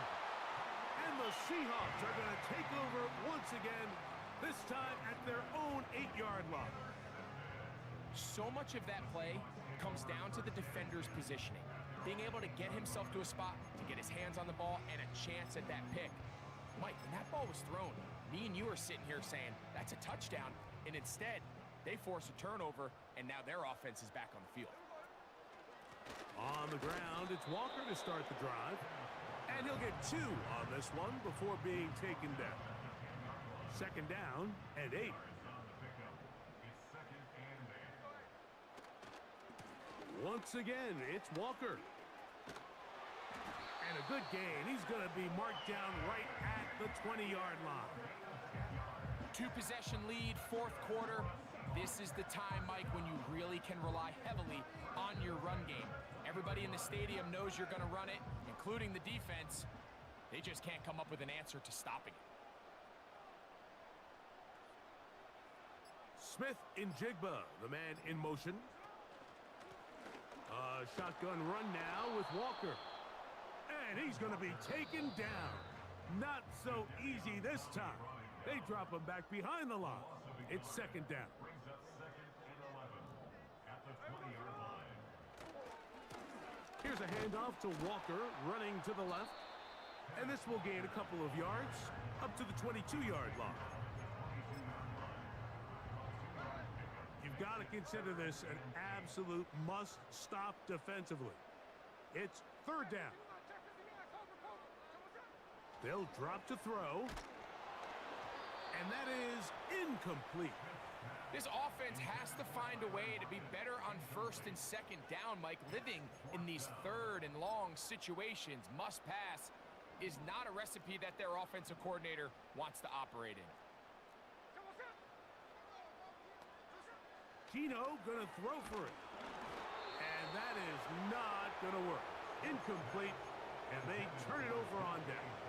And the Seahawks are going to take over once again, this time at their own 8-yard line. So much of that play comes down to the defender's positioning. Being able to get himself to a spot, to get his hands on the ball, and a chance at that pick. Mike, when that ball was thrown, me and you are sitting here saying, that's a touchdown. And instead, they force a turnover, and now their offense is back on the field. On the ground, it's Walker to start the drive. And he'll get 2 on this one before being taken down. Second down and 8. Once again, it's Walker. And a good gain. He's going to be marked down right at the 20-yard line. 2-possession lead, 4th quarter. This is the time, Mike, when you really can rely heavily on your run game. Everybody in the stadium knows you're going to run it, including the defense. They just can't come up with an answer to stopping it. Smith in Jigba, the man in motion. Shotgun run now with Walker. And he's going to be taken down. Not so easy this time. They drop him back behind the line. It's second down. Here's a handoff to Walker, running to the left. And this will gain a couple of yards, up to the 22-yard line. You've got to consider this an absolute must-stop defensively. It's third down. They'll drop to throw. And that is incomplete. This offense has to find a way to be better on first and second down, Mike. Living in these third and long situations, must pass, is not a recipe that their offensive coordinator wants to operate in. Gino gonna throw for it. And that is not gonna work. Incomplete, and they turn it over on downs.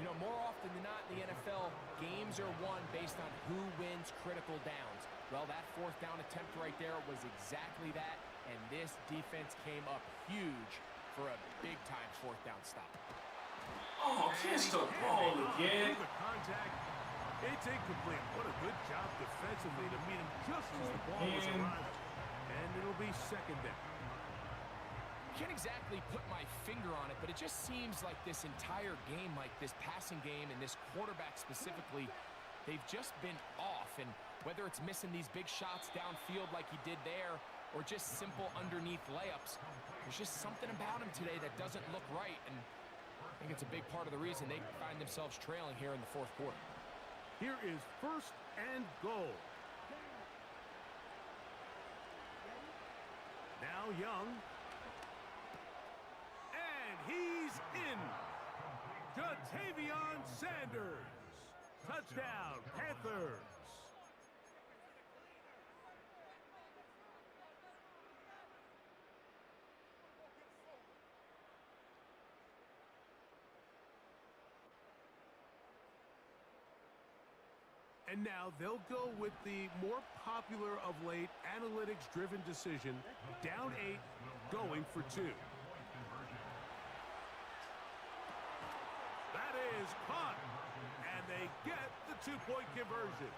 You know, more often than not in the NFL, games are won based on who wins critical downs. Well, that 4th down attempt right there was exactly that, and this defense came up huge for a big-time 4th down stop. Oh, catch the ball again. The contact. It's incomplete. What a good job defensively to meet him just as the ball was arriving. And it'll be second down. Can't exactly put my finger on it, but it just seems like this entire game, like this passing game and this quarterback specifically, they've just been off. And whether it's missing these big shots downfield like he did there or just simple underneath layups, there's just something about him today that doesn't look right. And I think it's a big part of the reason they find themselves trailing here in the 4th quarter. Here is first and goal. Now Young. And he's in. Jatavion Sanders. Touchdown, Panthers. And now they'll go with the more popular of late analytics-driven decision, down 8, going for 2. That is caught, and they get the 2-point conversion.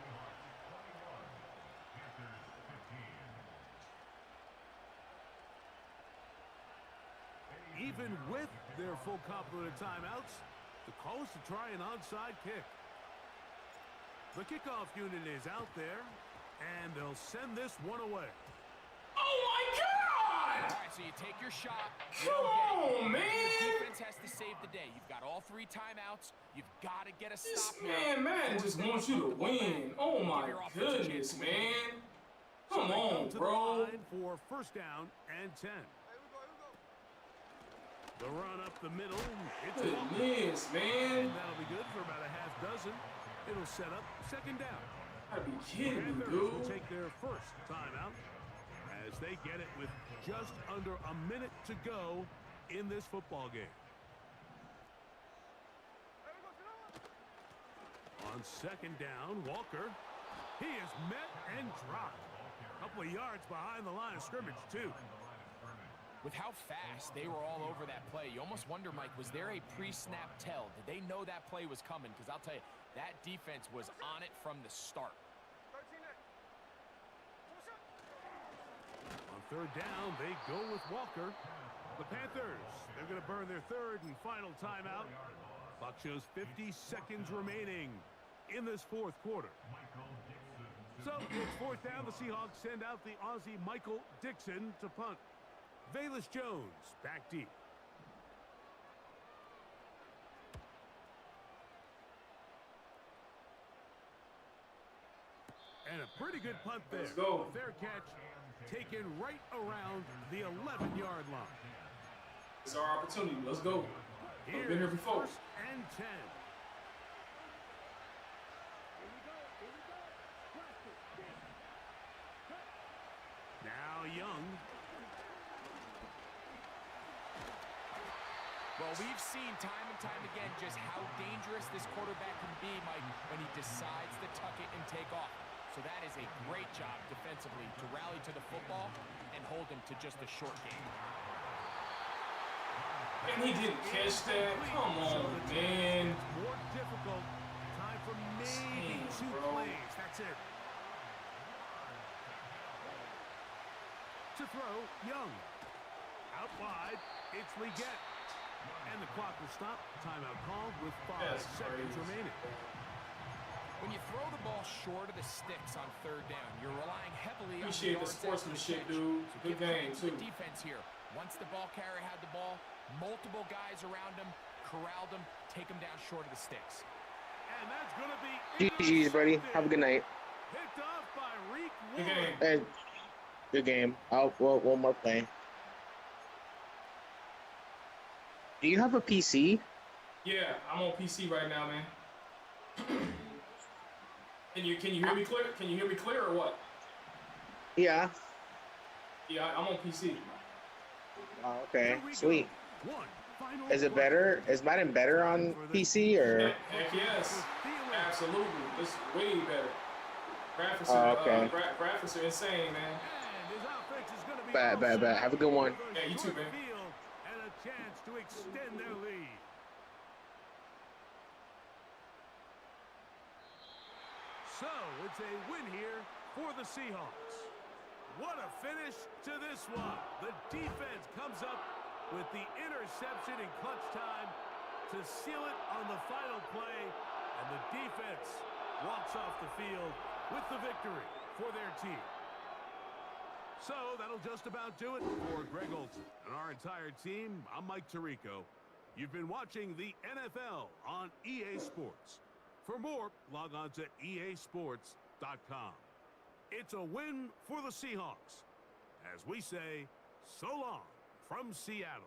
Even with their full complement of timeouts, the call is to try an onside kick. The kickoff unit is out there, and they'll send this one away. Oh my God! All right, so you take your shot. Come on, man! Your defense has to save the day. You've got all 3 timeouts. You've got to get a stop This here. man just wants you to win. Oh my goodness, man. Come on, bro. For first down and 10. The run up the middle. It's Goodness, man. and that'll be good for about a half dozen. It'll set up second down. Gotta be kidding me, Panthers will dude. take their first timeout as they get it with just under a minute to go in this football game. On second down, Walker. He is met and dropped. A couple of yards behind the line of scrimmage, too. With how fast they were all over that play, you almost wonder, Mike, was there a pre-snap tell? Did they know that play was coming? Because I'll tell you, that defense was on it from the start. On third down, they go with Walker. The Panthers, they're going to burn their third and final timeout. Clock shows 50 seconds remaining in this fourth quarter. So it's fourth down. The Seahawks send out the Aussie Michael Dixon to punt. Velus Jones back deep. And a pretty good punt there. Let's go. Fair catch taken right around the 11-yard line. It's our opportunity. Let's go. I've been here before. First and 10. Now Young. Well, we've seen time and time again just how dangerous this quarterback can be, Mike, when he decides to tuck it and take off. So that is a great job defensively to rally to the football and hold him to just a short game. And he didn't catch that. Come on, man. More difficult. Time for maybe Dang, 2 bro. plays. That's it. To throw, Young. Out wide, it's Leggett. And the clock will stop. Timeout called with 5 That's seconds crazy. remaining. When you throw the ball short of the sticks on third down, you're relying heavily on Appreciate the yards after sportsmanship, catch. dude. So Good give credit game, to the too. defense here. Once the ball carrier had the ball, multiple guys around him, corralled him, take him down short of the sticks. And that's going to be GG's, buddy. Have a good night. Picked off by Reek Good Ward. game. Good game. One more play. Do you have a PC? Yeah, I'm on PC right now, man. Can you hear me clear? Can you hear me clear or what? Yeah. Yeah, I'm on PC. Oh, okay. Here we go. Sweet. One final Is it play. better? Is Madden better on PC or? Heck yes, absolutely. It's way better. Graphics Oh, are okay. graphics are insane, man. And his offense is going to be Bet. Have a good one. Yeah, you too, man. And a chance to extend their lead. So it's a win here for the Seahawks. What a finish to this one. The defense comes up with the interception in clutch time to seal it on the final play. And the defense walks off the field with the victory for their team. So that'll just about do it for Greg Olson and our entire team. I'm Mike Tirico. You've been watching the NFL on EA Sports. For more, log on to easports.com. It's a win for the Seahawks. As we say, so long from Seattle.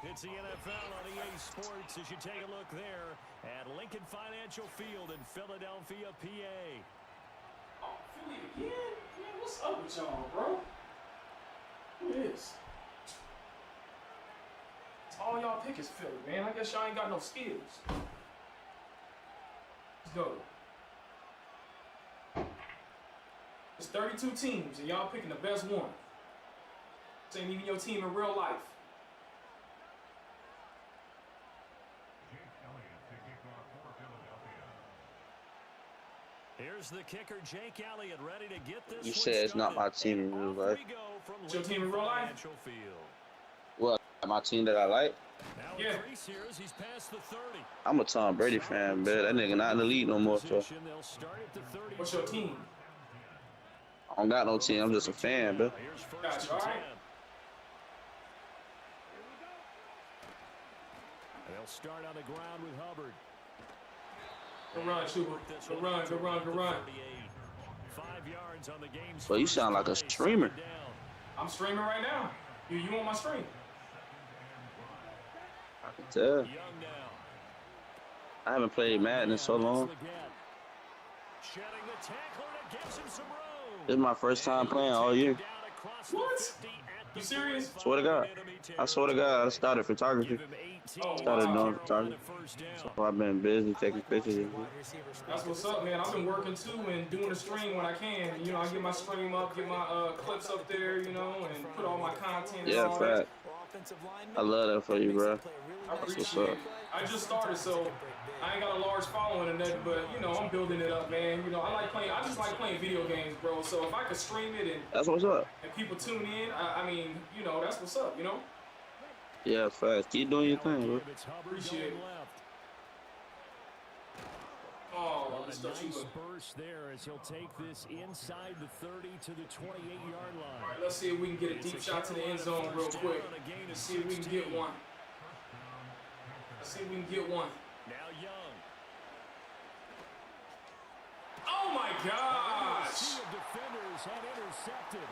It's the NFL on EA Sports as you take a look there at Lincoln Financial Field in Philadelphia, PA. Oh, Philly again? Man, what's up with y'all, bro? Who is? All y'all pick is Philly, man. I guess y'all ain't got no skills. Let's go. It's 32 teams, and y'all picking the best one. This ain't even your team in real life. Here's the kicker, Jake Elliott, ready to get this. You said it's not my team in real life. It's your team in real life? Well, my team that I like. Yeah. I'm a Tom Brady fan, man. That nigga not in the league no more. So What's your team? I don't got no team. I'm just a fan, bro. Gotcha, all right. They'll start on the ground with Hubbard. Good run, Chuba. Good run, good run, good run. 5 yards on the game. Well, you sound like a streamer. I'm streaming right now. You want my stream? I can tell. I haven't played Madden in so long. This is my first time playing all year. What? You serious? Swear to God. I swear to God, I started photography. Started doing photography. So I've been busy taking pictures. That's what's up, man. I've been working too and doing the stream when I can. You know, I get my stream up, get my clips up there, you know, and put all my content. Yeah, fact. I love that for you, bro. I appreciate it. I just started, so I ain't got a large following or nothing, but you know, I'm building it up, man. You know, I just like playing video games, bro. So if I could stream it and that's what's up. And people tune in, I mean, you know, that's what's up, you know. Yeah, fast. Keep doing your thing, bro. Appreciate it. Oh, a nice burst there as he'll take this inside the 30 to the 28-yard line. All right, let's see if we can get a deep shot to the end zone real quick. Let's see if we can get one. Let's see if we can get one. Now Young. Oh my gosh! Defenders had intercepted.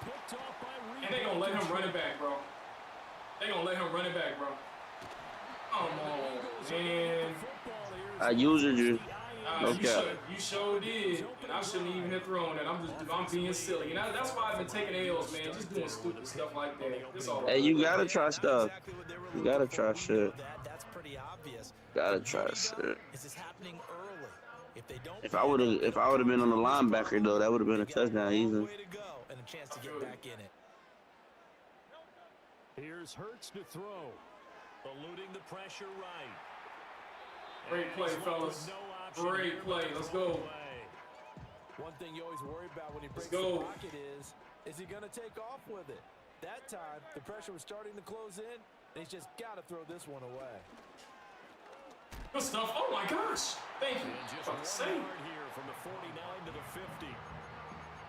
Picked off by and they gonna let him run it back, bro. They gonna let him run it back, bro. Come on, man. I used you. No cap. You sure did, and I shouldn't even have thrown that. I'm being silly, and that's why I've been taking L's, man. Just doing stupid stuff like that. It's all right. Hey, you gotta try stuff. You gotta try shit. Gotta try shit. If I would have been on the linebacker though, that would have been a touchdown easy. Here's Hurts to throw, eluding the pressure right. Great play, fellas. Great play. Let's go. One thing you always worry about when he breaks the pocket is he going to take off with it? That time, the pressure was starting to close in, and he's just got to throw this one away. Good stuff. Oh my gosh. Thank you. Here from the 49 to the 50.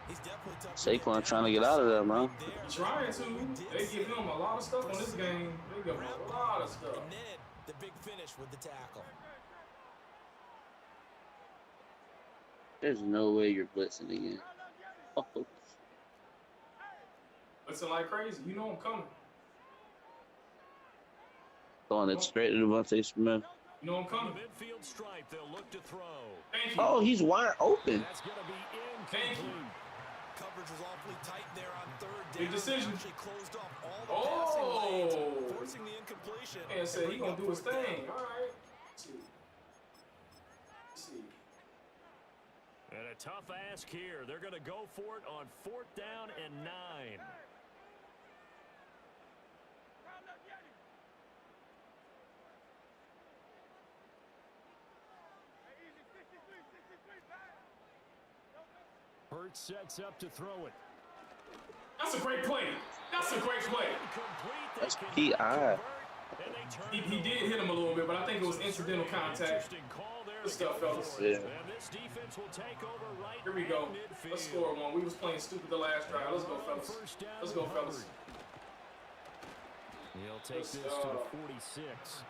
He's definitely tough. Saquon trying to get out of there, man. Trying to. They give him a lot of stuff on this game. They give him a lot of stuff. And then the big finish with the tackle. There's no way you're blitzing again. Oh. Blitzing like crazy. You know I'm coming. Throwing it straight to Devontae Smith. You know I'm coming. Midfield stripe, they'll look to throw. Thank you. Oh, he's wide open. That's going to be Thank you. Coverage was awfully tight there on third down. Big decision. Actually closed off all the passing lanes, forcing the incompletion. And said he gonna do his thing. All right. Let's see. And a tough ask here. They're going to go for it on 4th down and 9. Hurts sets up to throw it. That's a great play. That's a great play. That's P.I. He did hit him a little bit, but I think it was incidental contact. Good stuff, fellas. Yeah. Here we go. Let's score one. We was playing stupid the last drive. Let's go, fellas. Let's go, fellas. He'll take this to the 46.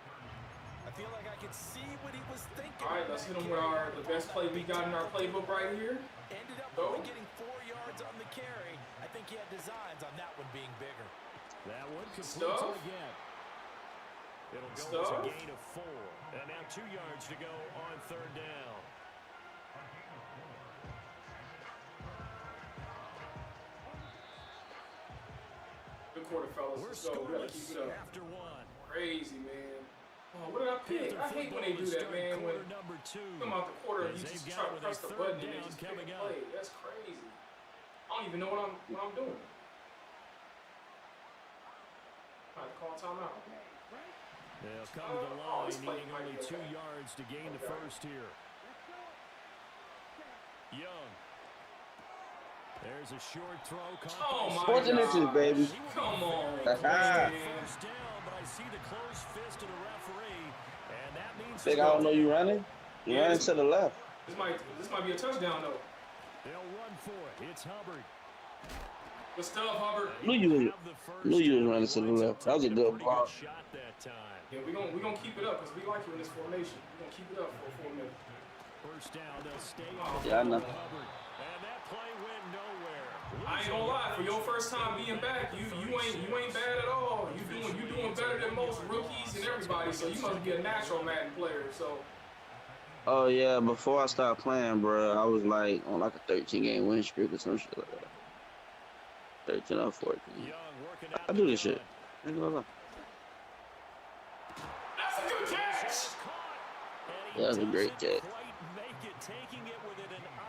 I feel like I can see what he was thinking. All right, let's hit him with the best play we got in our playbook right here. Ended up only getting 4 yards on the carry. I think he had designs on that one being bigger. That one completes it again. It'll go Stuff. as a gain of 4. And now 2 yards to go on 3rd down. Good quarter, fellas. We're Let's go. We gotta scoreless keep it up. after 1. Crazy, man. Oh, what did I pick? I hate when they do that, man. When Number 2. come out the quarter, As you they've just got try to with press a the 3rd button and down they just pick coming a up. play. That's crazy. I don't even know what I'm doing. I have to call timeout. They'll come to the line, this play needing might only be 2 okay. yards to gain the first here. Young. There's a short throw. Oh, my Fourth and inches, God. baby. Come on, First man. down, but I see the closed fist of the referee, and that means Big, I don't know you running. You running to the left. This might be a touchdown though. they'll run for it. It's Hubbard. Good stuff, Hubbard. Knew you was running to the left. That was a good block. Shot that time. Yeah, we gonna keep it up because we like you in this formation. We're gonna keep it up for 4 minutes. First down, they'll stay. Yeah, I know. Hubbard. And that play went nowhere. I ain't gonna lie, for your first time being back, you ain't bad at all. You doing better than most rookies and everybody. So you must be a natural Madden player. So Oh yeah, before I started playing, bro, I was like on like a 13-game win streak or some shit like that. 13 or 14. Young working out I do this shit. Ain't gonna lie. that's a good catch. Yeah, that's a great catch.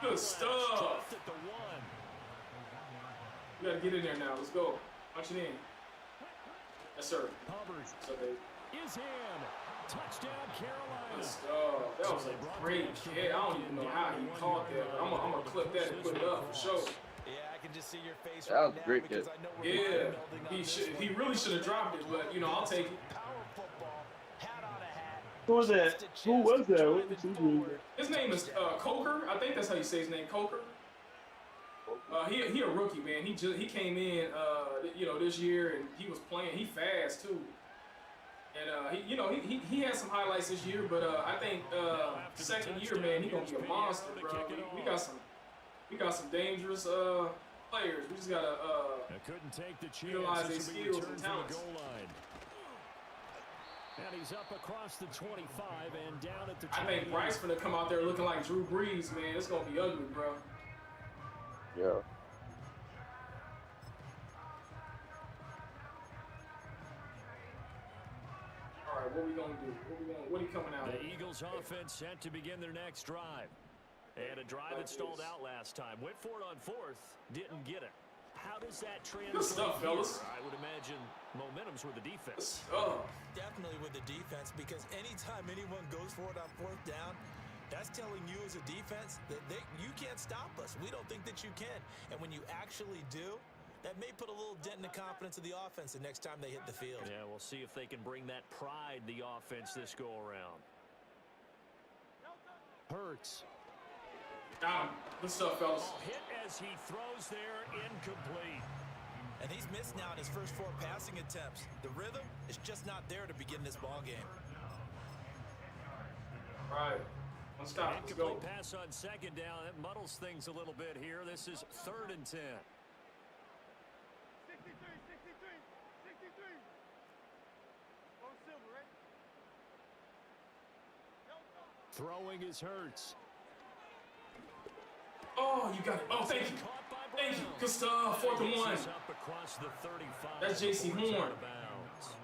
Good stuff. We gotta get in there now. Let's go. Punch it in. Yes, sir. Hubbard So they. is in. Touchdown, Carolina. Good stuff. That was a great catch. I don't even know how he caught that, but I'm gonna clip that and put it up for sure. Yeah, I can just see your face That right was a now great because catch. I know we're Yeah, building on he really should have dropped it, but I'll take it. power football, hat on a hat. Who was that? chest to Who was chest, that? driving What was his name? forward. His name is Coker. I think that's how you say his name, Coker. He a rookie, man. He came in this year and he was playing. He fast too. And he had some highlights this year, but I think second year, man, he gonna be a monster, bro. We got some dangerous players. We just gotta couldn't take the chance. utilize their This will be skills and returned from the talents. goal line. And he's up across the 25 and down at the 20. I think Bryce gonna come out there looking like Drew Brees, man. It's gonna be ugly, bro. Yeah. All right, what we gonna do? What he coming out The with? Eagles offense set to begin their next drive. And a drive that stalled out last time. Went for it on 4th, didn't get it. How does that translate? Good stuff, here? fellas. I would imagine momentum's with the defense. Oh, Definitely with the defense, because anytime anyone goes for it on 4th down, that's telling you as a defense that you can't stop us. We don't think that you can. And when you actually do, that may put a little dent in the confidence of the offense the next time they hit the field. Yeah, we'll see if they can bring that pride, the offense, this go-around. Hurts. got him. Good stuff, fellas. Ball hit as he throws there, incomplete. And he's missed now in his first 4 passing attempts. The rhythm is just not there to begin this ball game. All right. One stop. Let's go. Incomplete pass on 2nd down. That muddles things a little bit here. This is 3rd and 10. 63. On silver, right? Throwing is Hurts. Oh, you got it. Oh, thank you. Caught by Thank you. Brown. Good stuff. 4th and 1. This is up across the 35. That's J.C. before it's Horn. out of bounds.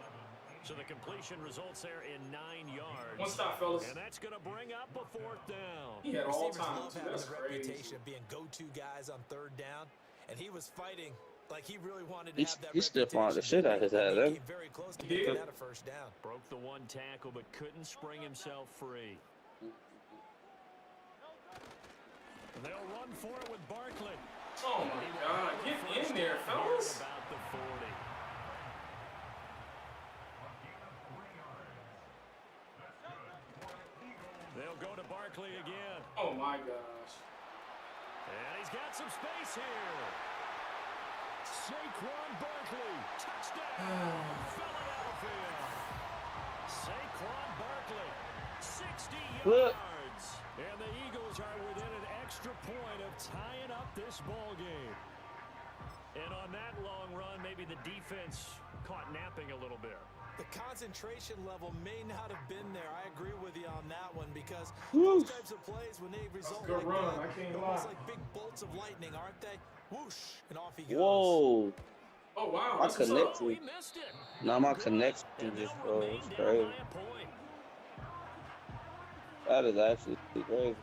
So the completion results there in 9 yards. One stop, fellas. And that's going to bring up a 4th down. He had all Receivers time, love too. having That's the crazy. reputation of being go-to guys on 3rd down, and he was fighting like he really wanted to He's- have that he still fought the reputation. shit out of his ass, He huh? came very close to He making did. that a 1st down. Broke the 1 tackle, but couldn't spring himself free. And they'll run for it with Barkley. Oh my God. Get in there, fellas. About the 40. They'll go to Barkley again. Oh my gosh. And he's got some space here. Saquon Barkley. Touchdown. Philadelphia. Saquon Barkley. 60 Look. yards. And the Eagles are within an extra point of tying up this ball game. And on that long run, maybe the defense caught napping a little bit. The concentration level may not have been there. I agree with you on that one because Woo. those types of plays, when they result good like run, that, I can't they're almost lie. like big bolts of lightning, aren't they? Whoosh, and off he goes. Whoa. Oh wow, My that's what's up. Oh, he connection. missed it. Now my Good. connection And just they'll remain froze. down Crazy. by a point. That is actually crazy.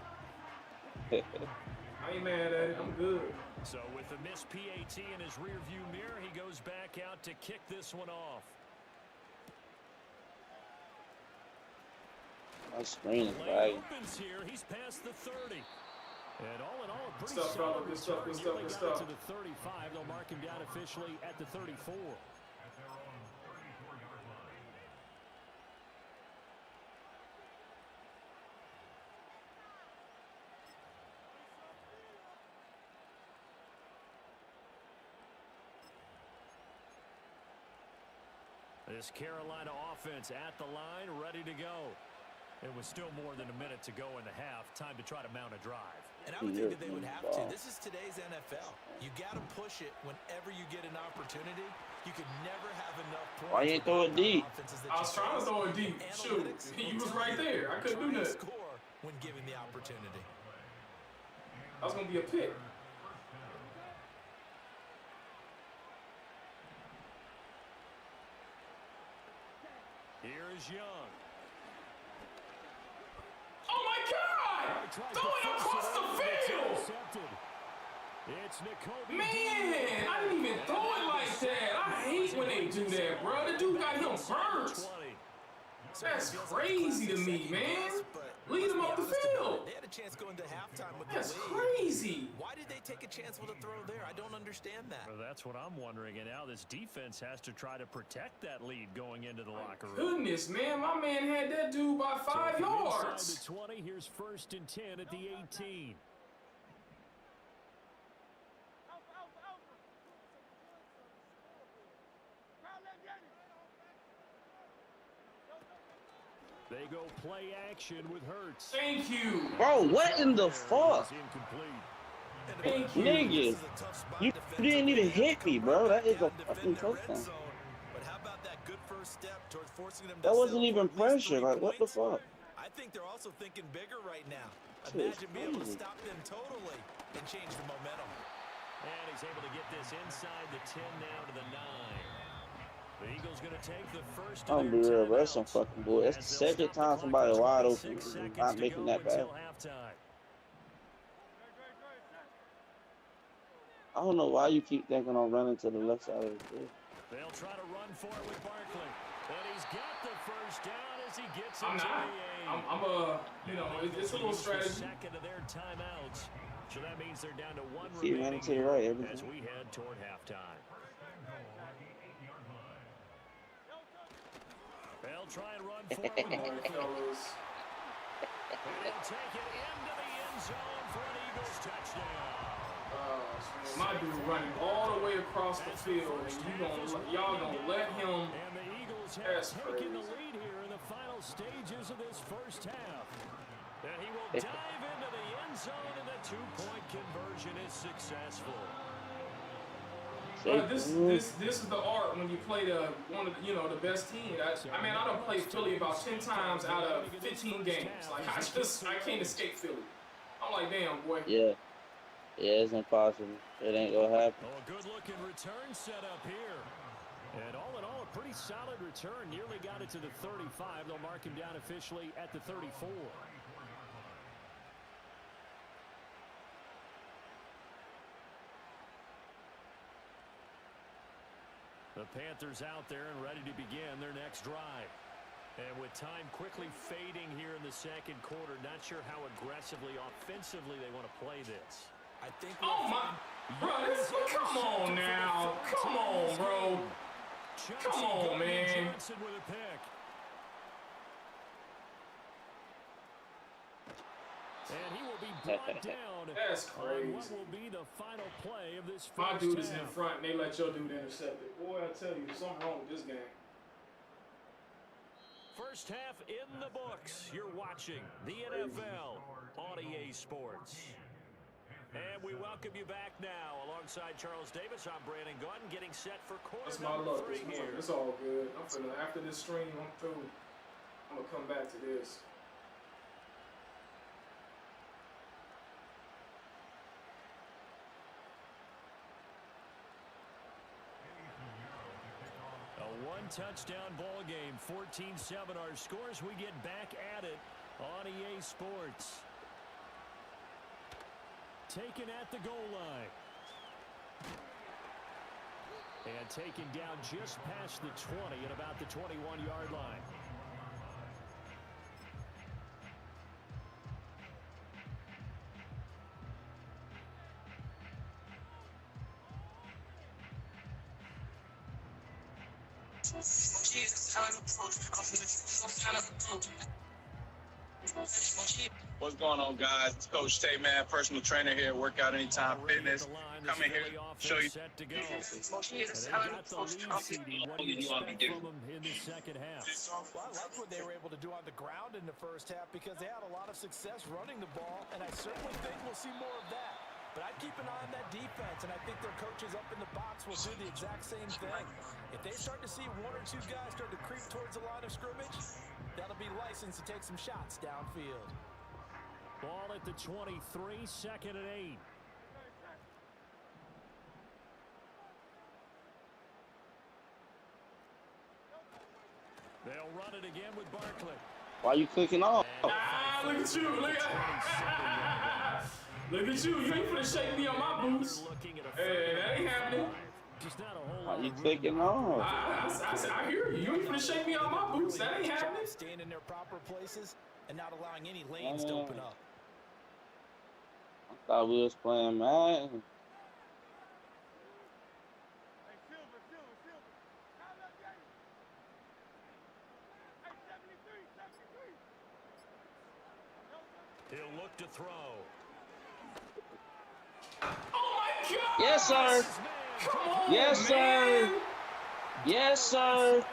I ain't mad at it. I'm good. So with the missed PAT in his rearview mirror, he goes back out to kick this one off. My screen is Lane lagging. opens here. He's past the 30. And all in all, a pretty Stuff, solid brother. Good stuff, return. good stuff, Nearly good got it stuff. to the 35. They'll mark him down officially at the 34. This Carolina offense at the line, ready to go. It was still more than a minute to go in the half. Time to try to mount a drive. And I would think that they would have to. This is today's NFL. You got to push it whenever you get an opportunity. You could never have enough points. Why you ain't throw it deep? I was trying to throw it deep. Shoot, you was right there. I couldn't do nothing. Score when given the opportunity. That was gonna be a pick. Here's Young. Oh my God! Throw it across the field! It's Nakobe. Man, I didn't even throw it like that. I hate when they do that, bro. The dude got him burnt. That's crazy to me, man. Lead him up the field. They had a chance going to halftime with That's the lead. crazy. Why did they take a chance with a throw there? I don't understand that. Well, that's what I'm wondering. And now this defense has to try to protect that lead going into the locker room. Goodness, man. My man had that dude by 5 yards. Inside the 20, here's 1st and 10 at the 18. They go play action with Hurts. Thank you. Bro, what in the fuck? Thank you. Nigga, you didn't even hit me, bro. That is a fucking touchdown. But how about that good first step towards forcing them to That wasn't settle even for at least pressure. 3 Like, what the points? fuck? I think they're also thinking bigger right now. Shit is Imagine being able to crazy. stop them totally and change the momentum. And he's able to get this inside the 10 now to the 9. The Eagles going to take the first I'm of gonna be their real, bro. That's some timeouts. fucking bull. That's the As they'll second stop the time clock somebody with wide open 26 is seconds not to making go that pass. until halftime. I don't know why you keep thinking I'm running to the left side of the field. They'll try to run for it with Barkley. And he's got the first down as he gets I'm into not. the 8. You know, it's a little strategy. Second of their timeouts. So that means they're down to 1 Keep remaining running to the here right every as time. we head toward halftime. They'll try and run for it with Barkley. Fellas. And he'll take it into the end zone for an Eagles touchdown. My dude running all the way across the field, and y'all gonna let him. And the Eagles have That's taken the crazy. lead here in the final stages of this first half. And he will dive into the end zone, and the 2-point conversion is successful. This is the art when you play one of the best team. I mean, I don't play Philly about 10 times out of 15 games. Like I can't escape Philly. I'm like, damn boy. Yeah. Yeah, it's impossible. It ain't gonna happen. Oh, a good-looking return set up here. And all in all, a pretty solid return. Nearly got it to the 35. They'll mark him down officially at the 34. The Panthers out there and ready to begin their next drive. And with time quickly fading here in the second quarter, not sure how aggressively, offensively they want to play this. I think Oh my, bro, come on now, come on, bro, come on, man. Johnson with a pick. And he will be brought down. That's On crazy. what will be the final play of this first My dude is in half. front, and they let your dude intercept it. Boy, I tell you, something wrong with this game. First half in the books. You're watching the NFL on EA Sports. And we welcome you back now. Alongside Charles Davis, I'm Brandon Gunn, getting set for quarter That's my number luck. 3 here. It's all good. I'm finna, after this stream, I'm through. I'm gonna come back to this. A one-touchdown ball game, 14-7 our scores. We get back at it on EA Sports. Taken at the goal line. And taken down just past the 20 at about the 21-yard line. What's going on, guys? It's Coach Tay, man, personal trainer here, Workout Anytime Fitness. Come in here, show you. Well, I like what they were able to do on the ground in the first half because they had a lot of success running the ball, and I certainly think we'll see more of that. But I'd keep an eye on that defense, and I think their coaches up in the box will do the exact same thing. If they start to see one or two guys start to creep towards the line of scrimmage, that'll be license to take some shots downfield. Ball at the 23, 2nd and 8. They'll run it again with Barkley. Why you clicking off? Ah, look at you. Look at you. You ain't finna shake me on my boots. Hey, that ain't happening. Why you clicking off? I hear you. You ain't finna shake me on my boots. That ain't happening. Staying in their proper places and not allowing any lanes to open up. I thought we was playing, man. He'll look to throw. Oh my God! Yes, sir. Come on, Yes, man. sir. Yes, sir.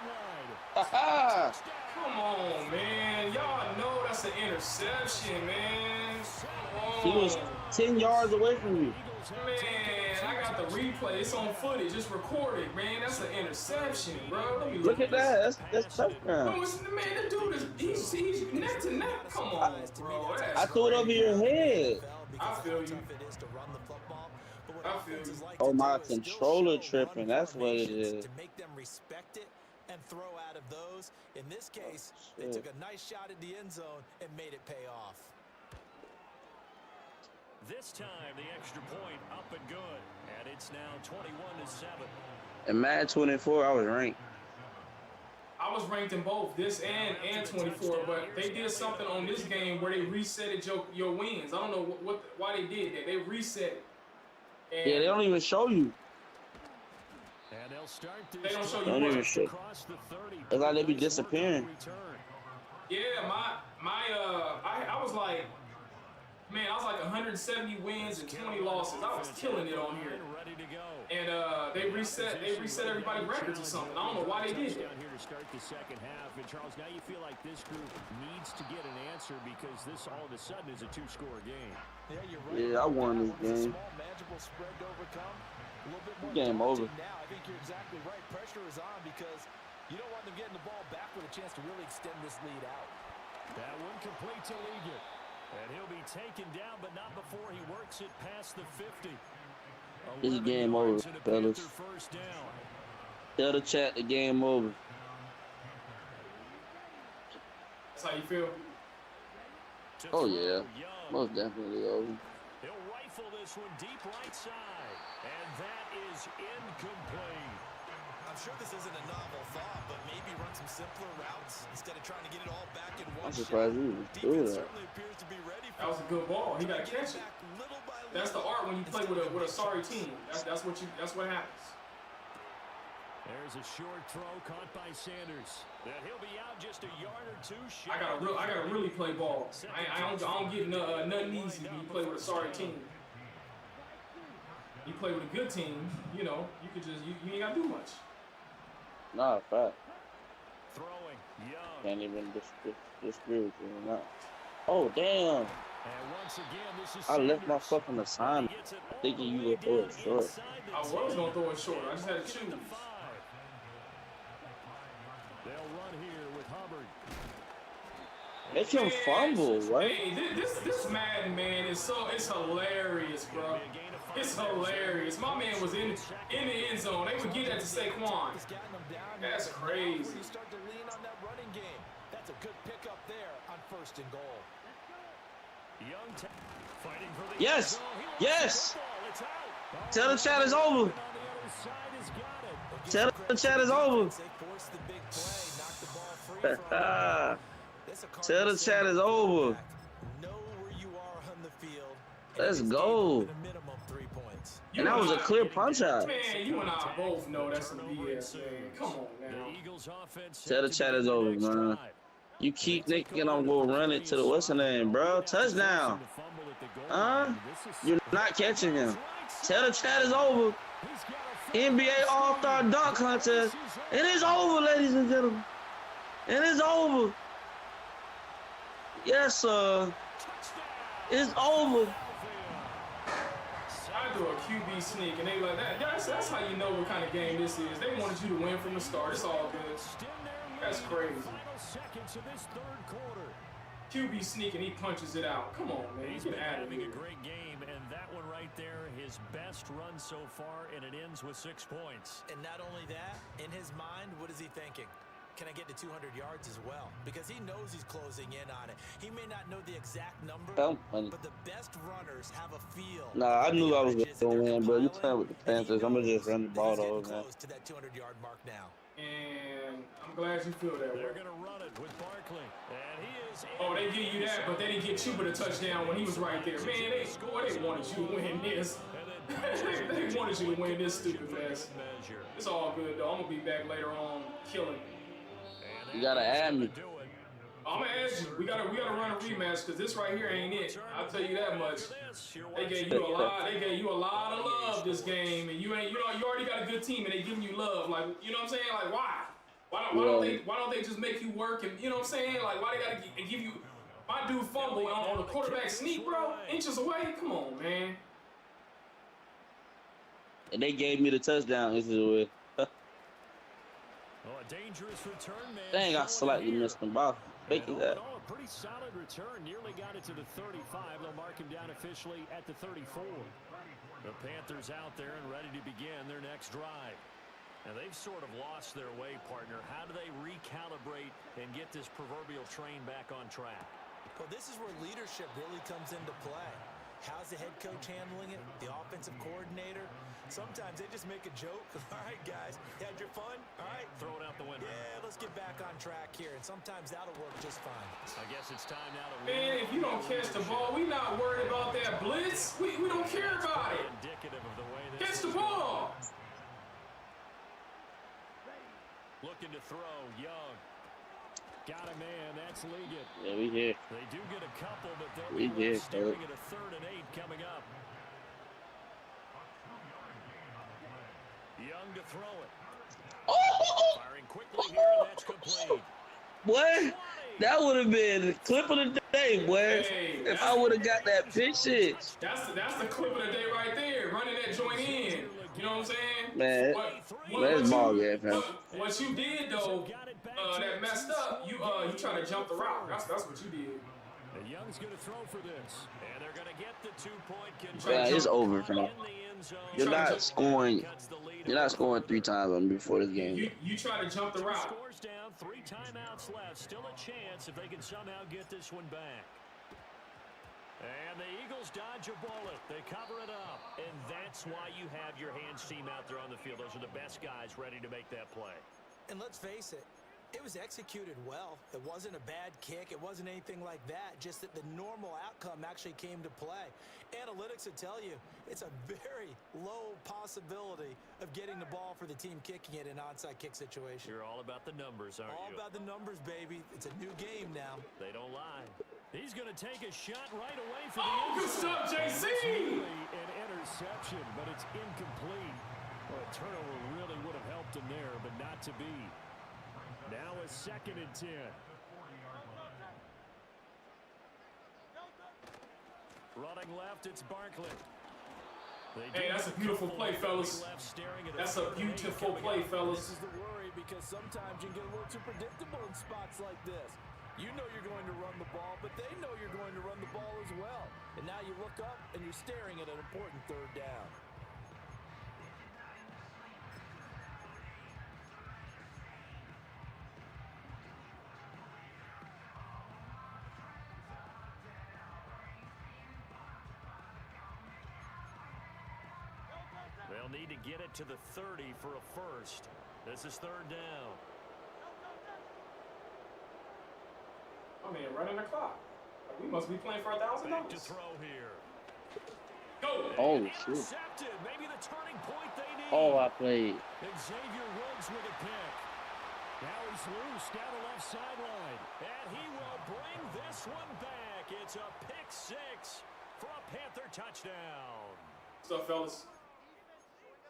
Ha Come on, man. Y'all know that's an interception, man. He was 10 yards away from you. Man, I got the replay. It's on footage. It's recorded, man. That's an interception, bro. Let me Look at this. that. That's touchdown. Man, the dude is he's neck to neck. Come on, bro. I threw it over your head. I feel you. I feel you. Oh, my controller tripping. That's what it is. To make them respect it and throw out of those. In this case, they took a nice shot at the end zone and made it pay off. This time, the extra point up and good. And it's now 21-7. In Madden 24, I was ranked. I was ranked in both this and 24, but they did something on this game where they resetted your wins. I don't know why they did that. They reset it. And Yeah, they don't even show you. And they'll start this They don't show you Don't even what. show. across the 30. It's like they be disappearing. Yeah, I was like, man, I was like 170 wins and 20 losses. I was killing it on here. Ready to go. And they reset everybody's records or something. I don't know why they did that. Down here to start the second half. And Charles, now you feel like this group needs to get an answer because this all of a sudden is a 2-score game. Yeah, you're right. Yeah, I won this game. Small, manageable spread to overcome. A little bit more Game over. now. I think you're exactly right. Pressure is on because you don't want them getting the ball back with a chance to really extend this lead out. That one complete to Ligon. And he'll be taken down, but not before he works it past the 50. This is game over, fellas. First down. Tell the chat the game over. That's how you feel. Oh, yeah. Most definitely over. He'll rifle this one deep right side. And that is incomplete. I'm sure this isn't a novel thought, but maybe run some simpler routes instead of trying to get it all back in one I'm surprised shot. you even threw Defense that. certainly appears to be ready for That was a good ball. He got to catch it. back little by little. That's the art when you play with a sorry team. That's what happens. There's a short throw caught by Sanders. That he'll be out just a yard or two I short. gotta really play ball. I don't get nothing easy when you play with a sorry team. You play with a good team, you know, you could just you ain't gotta do much. Nah, fact. Throwing. Young. Can't even disagree with you on that. Oh, damn. And once again, this is I left my Sanders. fucking assignment thinking you would throw it short. I was gonna throw it short. I just had to choose. They'll run here with Hubbard. Make him fumble, right? Hey, this Madden, man, it's hilarious, bro. It's hilarious. My man was in the end zone. They would get that to Saquon. That's crazy. You start to lean on that running game. That's a good pickup there on 1st and goal. Young fighting for the Yes, yes. Tell the chat it's over. Tell the chat it's over. Tell the chat it's over. Let's go. And that was a clear punch out. Man, you and I both know that's some BS, man. Come on now. Tell the chat it's over, man. You keep thinking I'm gonna run it to the what's the name, bro? Touchdown. You're not catching him. Tell the chat it's over. NBA All-Star Dunk Contest. It is over, ladies and gentlemen. It is over. Yes, sir. It's over. I do a QB sneak, and they like that. That's how you know what kind of game this is. They wanted you to win from the start. It's all good. That's crazy. QB sneak and he punches it out. Come on, man. He's been having a great game, and that one right there, his best run so far, and it ends with 6 points. And not only that, in his mind, what is he thinking? Can I get to 200 yards as well? Because he knows he's closing in on it. He may not know the exact number, but the best runners have a feel. Nah, I knew I was going to win, but you playing with the Panthers. I'm going to just run the ball, though, man. Close to that 200-yard mark now. And I'm glad you feel that way. They're going to run it with Barkley. And he is. Oh, they give you that, but they didn't get Chuba the touchdown when he was right there. Man, they wanted you to win this. They wanted you to win this stupid mess. It's all good, though. I'm going to be back later on killing. You got to add me. I'm gonna ask you. We gotta run a rematch because this right here ain't it. I'll tell you that much. They gave you a lot. They gave you a lot of love this game, and you already got a good team, and they giving you love. Like, you know what I'm saying? Like, why? Why don't they just make you work? And you know what I'm saying? Like, why they gotta give you? My dude fumble on the quarterback sneak, bro, inches away. Come on, man. And they gave me the touchdown inches away. A dangerous return, man. Dang, I slightly missed the ball. Making that. A pretty solid return. Nearly got it to the 35. They'll mark him down officially at the 34. The Panthers out there and ready to begin their next drive. And they've sort of lost their way, partner. How do they recalibrate and get this proverbial train back on track? Well, this is where leadership really comes into play. How's the head coach handling it? The offensive coordinator? Sometimes they just make a joke. All right, guys, you had your fun? All right. Throw it out the window. Yeah, let's get back on track here. And sometimes that'll work just fine. I guess it's time now to win. Man, if you don't catch the ball, we not worried about that blitz. We don't care about it. Indicative of the way this catch the ball. Looking to throw, Young. Got a man, that's Liggett. Yeah, we here. They do get a couple, but they'll be staring at a 3rd and 8 coming up. Young to throw it. Oh! Firing quickly here, and that's complete. Boy, that would have been the clip of the day, boy. Hey, if I would have got that pitch shit. That's the clip of the day right there. Running that joint in. You know what I'm saying? Man, let's ball game, man. What you did though, that messed up. You trying to jump the route. That's what you did. The Young's gonna throw for this, and they're gonna get the 2-point conversion. Yeah, it's over, man. You're not scoring 3 times on me before this game. You try to jump the route. Scores down, 3 timeouts left. Still a chance if they can somehow get this one back. And the Eagles dodge a bullet. They cover it up. And that's why you have your hands team out there on the field. Those are the best guys ready to make that play. And let's face it, it was executed well. It wasn't a bad kick. It wasn't anything like that. Just that the normal outcome actually came to play. Analytics would tell you it's a very low possibility of getting the ball for the team kicking it in an onside kick situation. You're all about the numbers, aren't you? All about the numbers, baby. It's a new game now. They don't lie. He's going to take a shot right away for the good stuff, JC! Really an interception, but it's incomplete. Well, a turnover really would have helped him there, but not to be. Now a 2nd and 10. Running left, it's Barkley. Hey, that's a beautiful play, fellas. That's a beautiful play, fellas. This is the worry because sometimes you get a little too predictable in spots like this. You know you're going to run the ball, but they know you're going to run the ball as well. And now you look up and you're staring at an important third down. They'll need to get it to the 30 for a first. This is third down. I mean, running the clock. Like, we must be playing for $1,000. Back to throw here. Go. Oh, shoot. Intercepted. Maybe the turning point they need. Oh, I played. Xavier Woods with a pick. Now he's loose down the left sideline. And he will bring this one back. It's a pick six for a Panther touchdown. What's up, fellas?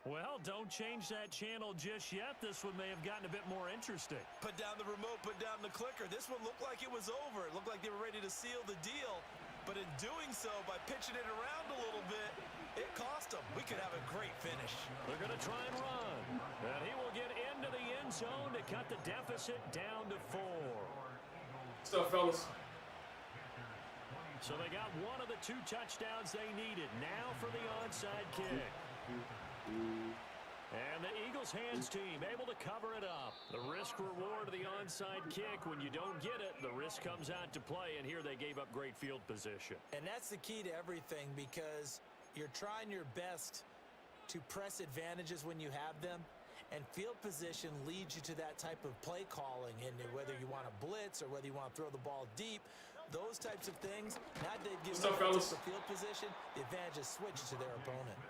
Well, don't change that channel just yet. This one may have gotten a bit more interesting. Put down the remote, put down the clicker. This one looked like it was over. It looked like they were ready to seal the deal. But in doing so, by pitching it around a little bit, it cost them. We could have a great finish. They're going to try and run. And he will get into the end zone to cut the deficit down to 4. What's up, fellas? So they got one of the 2 touchdowns they needed. Now for the onside kick. And the Eagles hands team able to cover it up. The risk reward of the onside kick. When you don't get it, the risk comes out to play, and here they gave up great field position. And that's the key to everything because you're trying your best to press advantages when you have them, and field position leads you to that type of play calling. And whether you want to blitz or whether you want to throw the ball deep, those types of things, now they've given the field position, the advantage is switched to their opponent.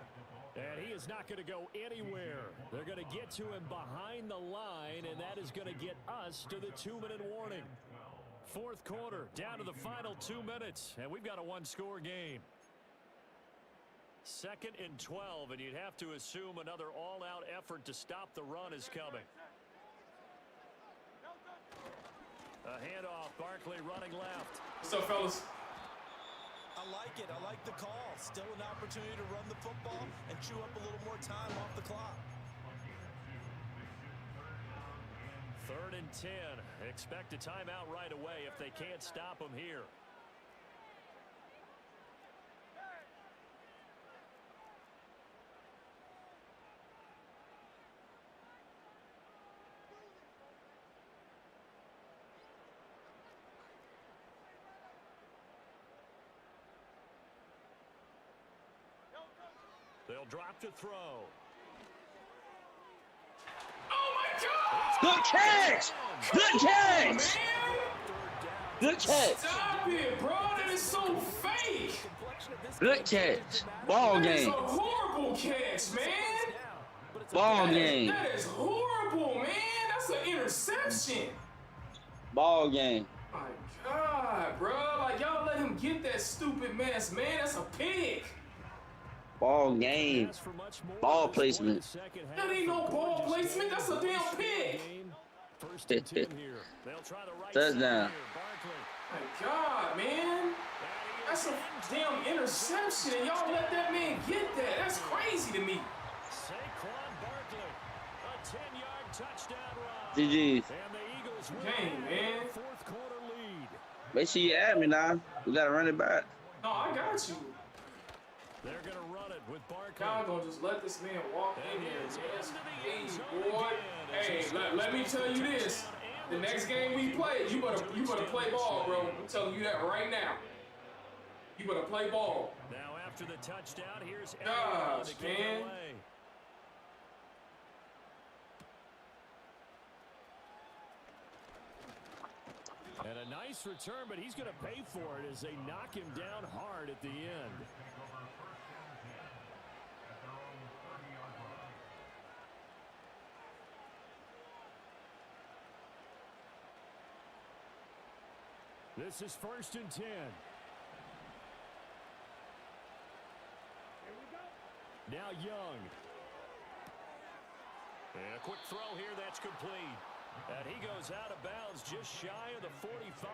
And he is not going to go anywhere. They're going to get to him behind the line, and that is going to get us to the 2-minute warning. Fourth quarter, down to the final 2 minutes, and we've got a one-score game. 2nd and 12, and you'd have to assume another all-out effort to stop the run is coming. A handoff, Barkley running left. What's up, fellas? I like it. I like the call. Still an opportunity to run the football and chew up a little more time off the clock. 3rd and 10. Expect a timeout right away if they can't stop them here. They'll drop to throw. Oh, my God! Good catch! Good catch! Good catch! Stop it, bro. That is so fake. Good catch. Ball That is game. a horrible catch, man. Ball game. That is horrible, man. That's an interception. Ball game. My God, bro. Like, y'all let him get that stupid mess, man. That's a pig. Ball game. Ball placement. That ain't no ball placement. That's a damn pig. Touchdown. My God, man. That's a damn interception. And y'all let that man get that. That's crazy to me. Saquon Barkley, a 10-yard touchdown run. GG's. And the Eagles Dang, man. fourth quarter lead. Make sure you add me now. We gotta run it back. No, I got you. They're going to run it with Barkley. Y'all gonna just let this man walk in here, man. Hey, boy. Hey, let me tell you this. The next game we play, you better play ball, bro. I'm telling you that right now. You better play ball. Now after the touchdown, here's Gosh, to kick it man. away. And a nice return, but he's going to pay for it as they knock him down hard at the end. This is 1st and 10. Now Young. And a quick throw here that's complete. And he goes out of bounds just shy of the 45.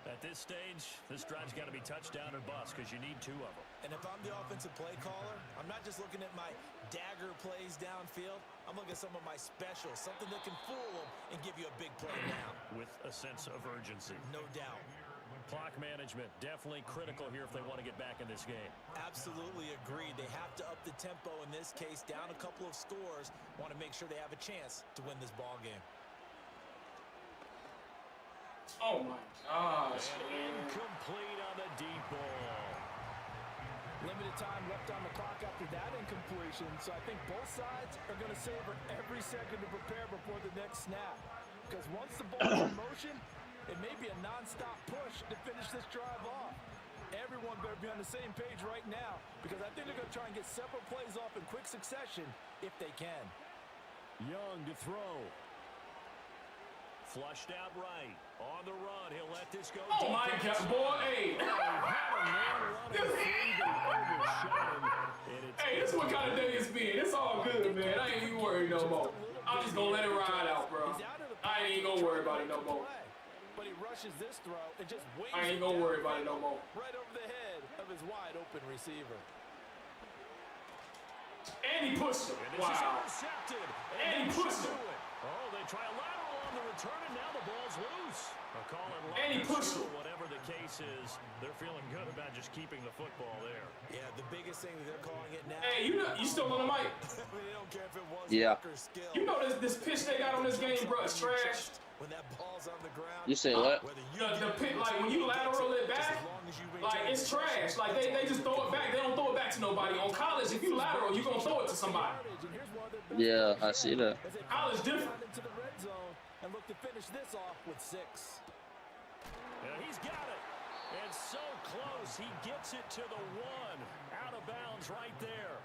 At this stage, this drive's got to be touchdown or bust because you need 2 of them. And if I'm the offensive play caller, I'm not just looking at my dagger plays downfield. I'm looking at some of my specials, something that can fool them and give you a big play now. With a sense of urgency. No doubt. Clock management, definitely critical here if they want to get back in this game. Absolutely agreed. They have to up the tempo in this case, down a couple of scores. Want to make sure they have a chance to win this ball game. Oh my gosh, and man. Incomplete on the deep ball. Limited time left on the clock after that incompletion, so I think both sides are going to savor every second to prepare before the next snap. Because once the ball's in motion, it may be a non-stop push to finish this drive off. Everyone better be on the same page right now, because I think they're going to try and get several plays off in quick succession if they can. Young to throw. Flushed out right. On the run. He'll let this go. Oh my God, boy. Hey. Hey, this is what kind of day it's been. It's all good, man. I ain't even worried no more. I'm just going to let it ride out, bro. I ain't even going to worry about it no more. But he rushes this throw and just waits. I ain't going to worry about it no more. Right over the head of his wide open receiver. And he pushed him. Wow. And he pushed him. Oh, they try a lateral on the return, and now the ball's loose. And he pushed him. Whatever the case is, they're feeling good about just keeping the football there. Yeah, the biggest thing that they're calling it now. Hey, you still on the mic? They don't care if it was Yeah. luck or skill. You know this pitch they got on this game, bro, is trash. When that ball's on the ground. You say what? The pit, like when you lateral it back, like it's trash. Like they just throw it back. They don't throw it back to nobody. On college, if you lateral, you gonna throw it to somebody. Yeah, I see that. College different. Into the red zone and look to finish this off with 6. And he's got it. And so close, he gets it to the 1. Out of bounds right there.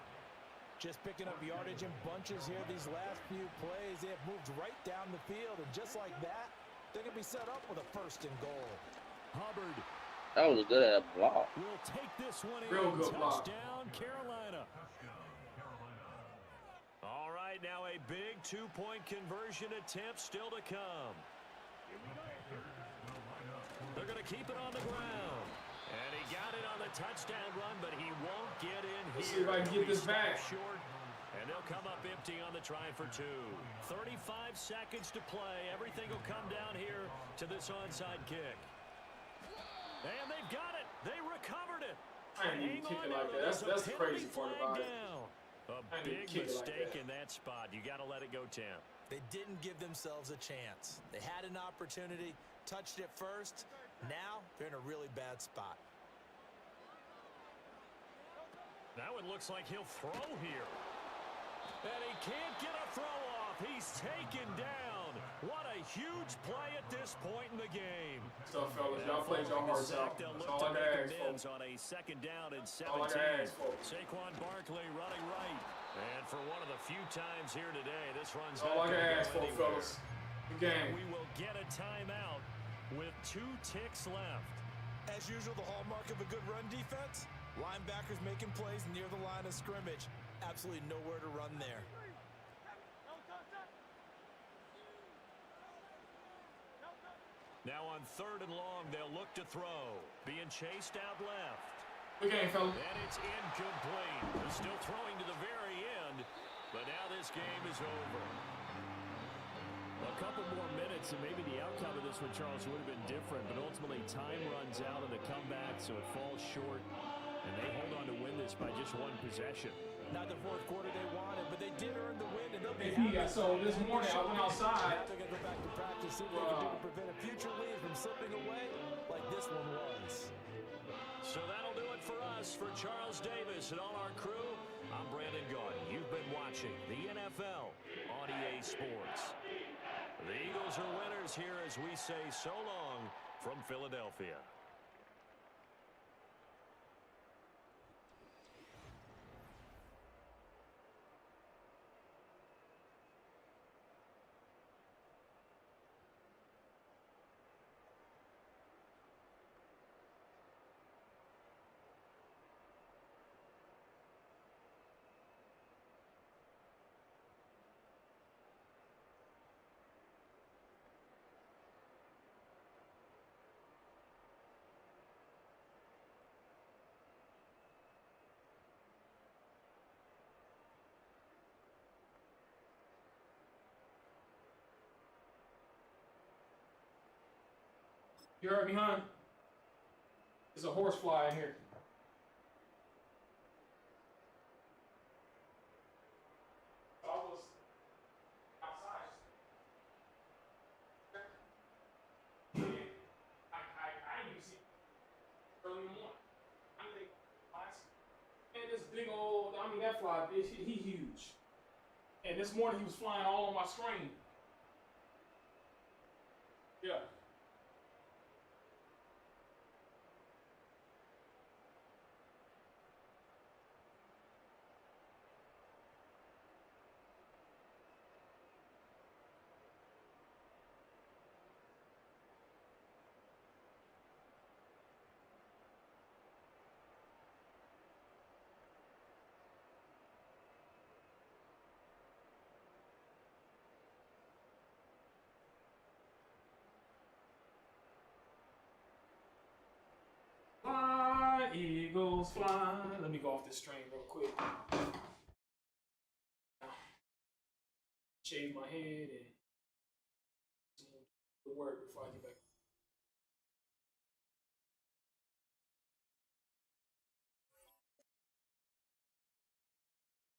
Just picking up yardage in bunches here these last few plays. They have moved right down the field, and just like that, they're going to be set up with a 1st and goal. Hubbard. That was a good block. We'll take this one in. Real good block. Touchdown, Carolina. All right, now a big 2-point conversion attempt still to come. They're going to keep it on the ground. And he got it on the touchdown run, but he won't get in here. Let's see if I can get this back. Short, and they'll come up empty on the try for 2. 35 seconds to play. Everything will come down here to this onside kick. And they've got it. They recovered it. I ain't even kick it like that. That's the crazy part about it. A big mistake in that spot. You got to let it go, Tim. They didn't give themselves a chance. They had an opportunity, touched it first. Now they're in a really bad spot. Now it looks like he'll throw here. And he can't get a throw off. He's taken down. What a huge play at this point in the game. So, fellas, y'all played your hearts out. That's all I can ask for. On a 2nd down and 17. All I can ask for. Saquon Barkley running right. And for one of the few times here today, this runs all I can ask for, fellas. Good game. We will get a timeout with 2 ticks left. As usual, the hallmark of a good run defense, linebackers making plays near the line of scrimmage. Absolutely nowhere to run there. Now on 3rd and long, they'll look to throw. Being chased out left. Good game, fellas. And it's incomplete. They're still throwing to the very end, but now this game is over. A couple more minutes, and maybe the outcome of this one, Charles, would have been different, but ultimately time runs out in the comeback, so it falls short, and they hold on to win this by just 1 possession. Not the 4th quarter they wanted, but they did earn the win, and they'll be He got so this morning I went outside. They're going to go back to practice, see what they can do to prevent a future lead from slipping away like this one was. So that'll do it for us. For Charles Davis and all our crew, I'm Brandon Gaudin. You've been watching the NFL on EA Sports. The Eagles are winners here as we say so long from Philadelphia. You heard me, huh? There's a horsefly in here. I was outside. I didn't even see it early in the morning. I think, man, this big old, I mean, that fly, he huge. And this morning he was flying all on my screen. Yeah. Fly, eagles fly. Let me go off this string real quick. Shave my head and work before I get back